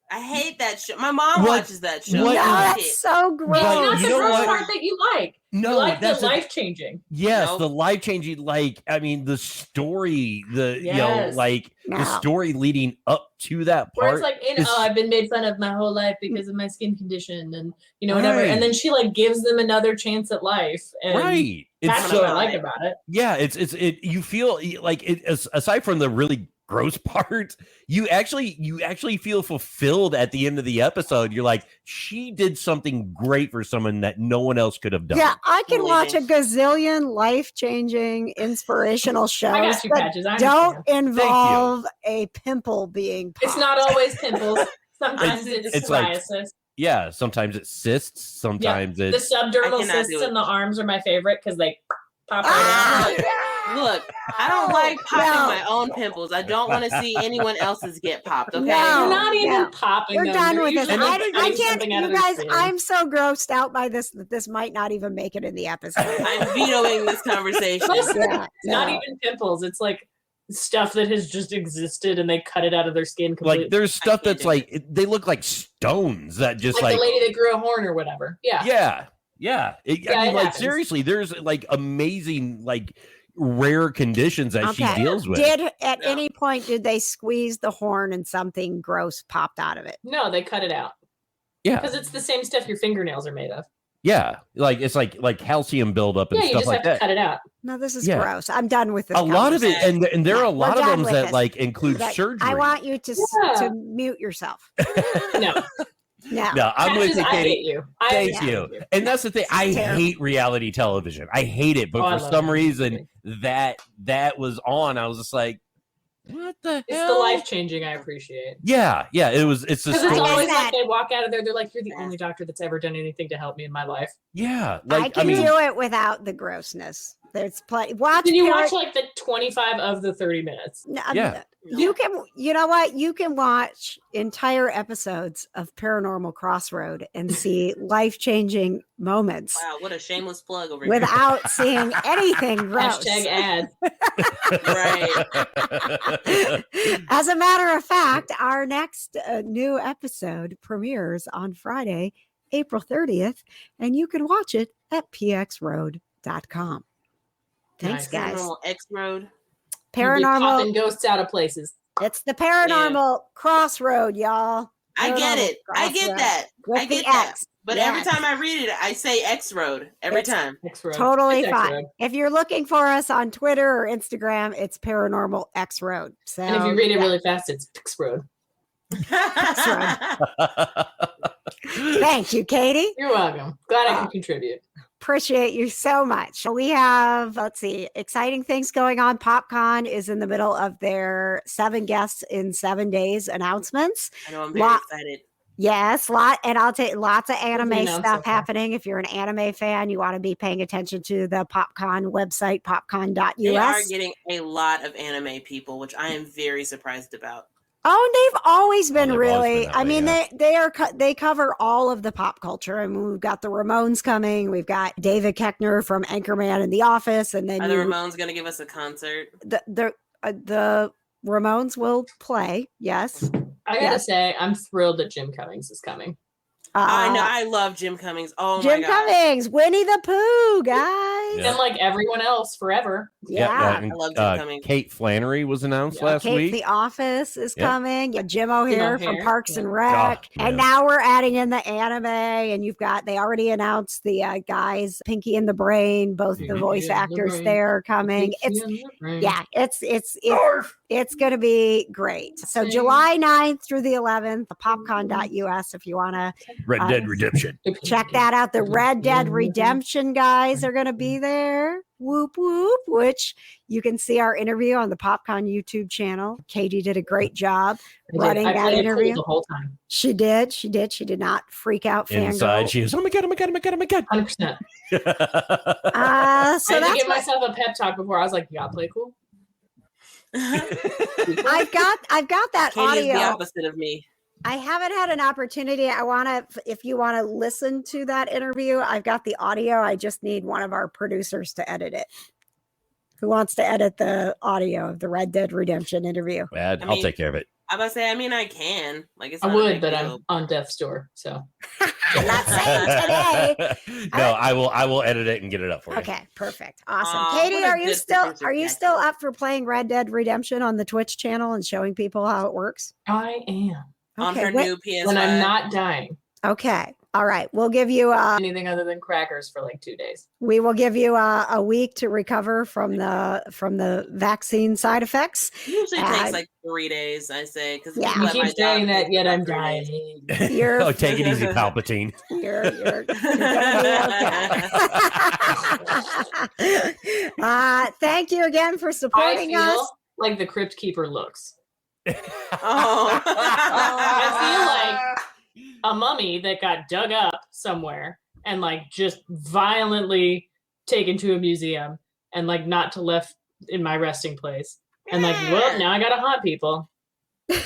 I hate that show. My mom
What-
watches that show.
what-
No,
I hate
that's so gross.
It's not
you
the
know
first
what?
part that you like.
No,
You like the
that's
life changing.
yes,
Nope.
the life changing. Like, I mean, the story, the
Yes.
like
No.
the story leading up to that
Where
part.
it's like,
is-
I've been made fun of my whole life because of my skin condition and whatever. And then
Right.
she like gives them another chance at life. And
right.
that's
It's
what I
so
like about it.
yeah. It's you feel like it. Aside from the really gross part, you actually feel fulfilled at the end of the episode. You're like, she did something great for someone that no one else could have done.
Yeah, I can
Believe
watch
me.
a gazillion life-changing inspirational shows
I got you,
that
Patches. I
don't
understand.
involve a pimple being popped.
It's not always pimples. Sometimes it's
It's like-
psoriasis.
Yeah, sometimes it's cysts. Sometimes
The
it's
subdermal
I cannot
cysts
do it.
in the arms are my favorite because they pop right
Ah,
out.
Look, I don't like popping
No.
my own pimples. I don't want to see anyone else's get popped. Okay.
No.
You're not even
Yeah.
popping
We're
them.
done
You're
with this.
usually
I
cutting
can't.
something out
You
of their
guys,
skin.
I'm so grossed out by this that this might not even make it in the episode.
I'm vetoing this conversation.
Yeah,
It's not
no.
even pimples. It's like stuff that has just existed and they cut it out of their skin completely.
like there's stuff
can't
that's
do
like they look like stones that just
like
like
the lady that grew a horn or whatever. Yeah.
yeah. I
Yeah,
mean,
it
like
happens.
seriously, there's like amazing like rare conditions that she
Okay.
deals with.
Did at
No.
any point did they squeeze the horn and something gross popped out of it?
No, they cut it out
Yeah,
because it's the same stuff your fingernails are made of.
yeah. Like it's like calcium buildup and
Yeah, you
stuff
just
like
have to
that.
cut it out.
No, this is
Yeah.
gross. I'm done with this.
A lot of it,
conversation.
and there are a
Yeah,
lot
we're
of
done
them
with
that
this.
like include
That-
surgery.
I want you to
Yeah.
to mute yourself.
No,
No.
No, I'm with
Patches,
you,
I
Katie.
get you. I
Thank
understand
you. And that's the thing. I
Terrible.
hate reality television. I hate it. But
Oh, I
for
love
some
it.
reason, that was on. I was just like, what the
It's
hell?
the life changing I appreciate.
Yeah. It was. It's the
Because it's
story.
always
that.
like they walk out of there, they're like, "You're the
Yeah.
only doctor that's ever done anything to help me in my life."
Yeah.
I
Like
can
mean,
do it without the grossness. There's plenty. Watch.
Did you
Par-
watch like the 25 of the 30 minutes?
No,
Yeah.
You can. You know what? You can watch entire episodes of Paranormal Crossroad and see life-changing moments
Wow, what a shameless plug over here.
without seeing anything gross.
Hashtag ad.
Right.
As a matter of fact, our next new episode premieres on Friday, April 30th, and you can watch it at pxroad.com. Thanks,
Nice.
guys.
Paranormal X Road.
You'll be
Paranormal.
popping ghosts out of places.
It's the Paranormal Crossroad, y'all.
I get
Paranormal
it. I get
Crossroad
that.
with
I
the
get that.
X.
But
Yeah.
every time I read it, I say X Road every
It's-
time.
X Road.
Totally
It's X
fine.
Road.
If you're looking for us on Twitter or Instagram, it's Paranormal X Road. So
And if you read it
yeah.
really fast, it's X Road.
Thank you, Katie.
You're welcome. Glad I could contribute.
Appreciate you so much. We have, let's see, exciting things going on. PopCon is in the middle of their 7 guests in 7 days announcements.
I know I'm very
Lot-
excited.
Yes, and I'll take lots of anime
announced
stuff
so far?
happening. If you're an anime fan, you want to be paying attention to the PopCon website,
They are
popcon.us.
getting a lot of anime people, which I am very surprised about.
Oh, they've always been
they've always
really.
been that
I
way,
mean,
yeah.
they cover all of the pop culture. I mean, we've got the Ramones coming. We've got David Koechner from Anchorman and The Office, and then
Are the Ramones going to give us a concert?
the Ramones will play. Yes,
I gotta
Yes.
say, I'm thrilled that Jim Cummings is coming.
I know. I love Jim Cummings. Oh
Jim
my god.
Cummings, Winnie the Pooh, guys.
Yeah.
And like everyone else, forever.
Yeah.
and,
I love Jim Cummings.
Kate Flannery was announced
Yeah,
last
Kate,
week.
The Office is
Yeah.
coming. Yeah, Jim O'Hare from
O'Hare,
Parks and
yeah.
Rec.
Oh,
And
yeah.
now we're adding in the anime, and they already announced the guys, Pinky and the Brain, both the
Mhm.
voice
Pinky and the
actors
Brain.
there coming. It's going to be great. So
Okay.
July 9th through the 11th, the popcon.us if you want to
Red Dead Redemption.
check that out. The Red Dead Redemption guys are going to be there. Whoop whoop, which you can see our interview on the PopCon YouTube channel. Katie did a great job running
I
that
played it cool
interview.
the whole time.
She did. She did not freak out.
Inside,
Fangirl.
she was, oh my god, oh my god, oh my god, oh my god.
100%.
So
I had to
that's
give
what,
myself a pep talk before. I was like, you gotta play cool.
I've got that
Katie is the
audio.
opposite of me.
I haven't had an opportunity. I want to, if you want to listen to that interview, I've got the audio. I just need one of our producers to edit it. Who wants to edit the audio of the Red Dead Redemption interview?
Bad.
I
I'll
mean-
take care of it.
I'm about to say, I mean, I can. Like, it's
I
not a
would,
big
but
deal.
I'm on death's door, so.
I'm not saying today.
No, I will edit it and get it up for you.
Okay, perfect. Awesome.
Aw,
Katie,
what a
are you
good
still
producer,
still
Jackie.
up for playing Red Dead Redemption on the Twitch channel and showing people how it works?
I am.
On her
wait-
new PS5.
When I'm not dying.
Okay. All right. We'll give you
Anything other than crackers for like 2 days.
we will give you a week to recover from the vaccine side effects.
Usually takes
And-
like 3 days, I say. Because
Yeah.
You keep saying that, yet I'm dying.
You're-
Oh, take it easy, Palpatine.
You're gonna be okay. Thank you again for
I
supporting
feel
us.
like the Crypt Keeper looks.
Oh.
I feel like a mummy that got dug up somewhere and like just violently taken to a museum and like not to left in my resting place. And like, well, now I gotta haunt people.
Now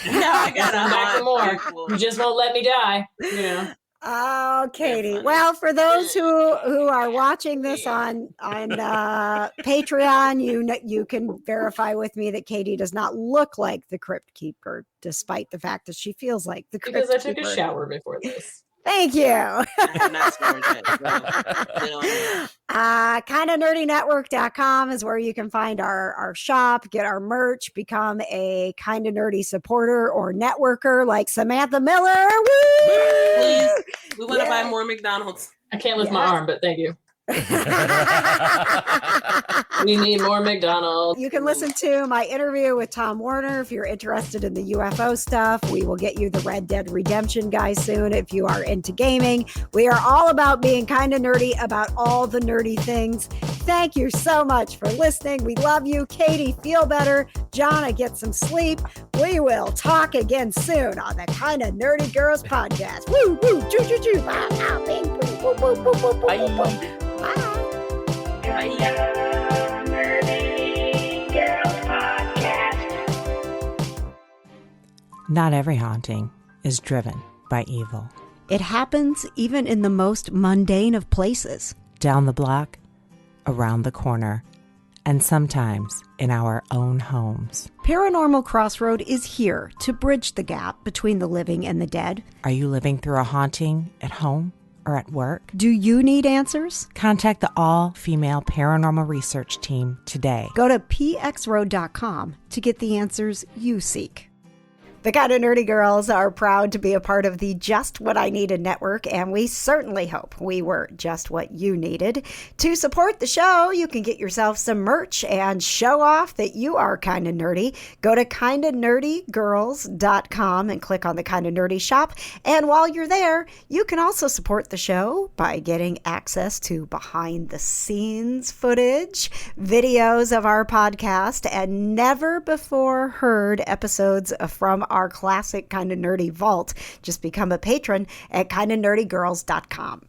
I gotta
Come back for more.
people.
You just won't let me die. You know.
Oh, Katie.
funny.
Well, for those who are watching this on Patreon, you can verify with me that Katie does not look like the Crypt Keeper, despite the fact that she feels like the Crypt
Because I took
Keeper.
a shower before this.
Thank you.
I have not scored yet, so get on it.
KindaNerdyNetwork.com is where you can find our shop, get our merch, become a Kinda Nerdy supporter or networker like Samantha Miller. Woo!
Please, we want to
Yeah.
buy more McDonald's.
I can't lift my
Yes.
arm, but thank you. We need more McDonald's.
You can listen to my interview with Tom Warner if you're interested in the UFO stuff. We will get you the Red Dead Redemption guy soon if you are into gaming. We are all about being kind of nerdy about all the nerdy things. Thank you so much for listening. We love you. Katie, feel better. Jonna, get some sleep. We will talk again soon on the Kind of Nerdy Girls podcast. Woo, woo, choo, choo, choo. Bow, bow, bing, boo, boo, boo, boo, boo, boo, boo, boo. Bye.
Nerdy Girls Podcast.
Not every haunting is driven by evil.
It happens even in the most mundane of places.
Down the block, around the corner, and sometimes in our own homes.
Paranormal Crossroad is here to bridge the gap between the living and the dead.
Are you living through a haunting at home or at work?
Do you need answers?
Contact the all-female paranormal research team today.
Go to pxroad.com to get the answers you seek. The Kind of Nerdy Girls are proud to be a part of the Just What I Needed network, and we certainly hope we were just what you needed. To support the show, you can get yourself some merch and show off that you are kind of nerdy. Go to kindofnerdygirls.com and click on the Kind of Nerdy shop. And while you're there, you can also support the show by getting access to behind-the-scenes footage, videos of our podcast, and never-before-heard episodes from our classic Kind of Nerdy vault. Just become a patron at kindofnerdygirls.com.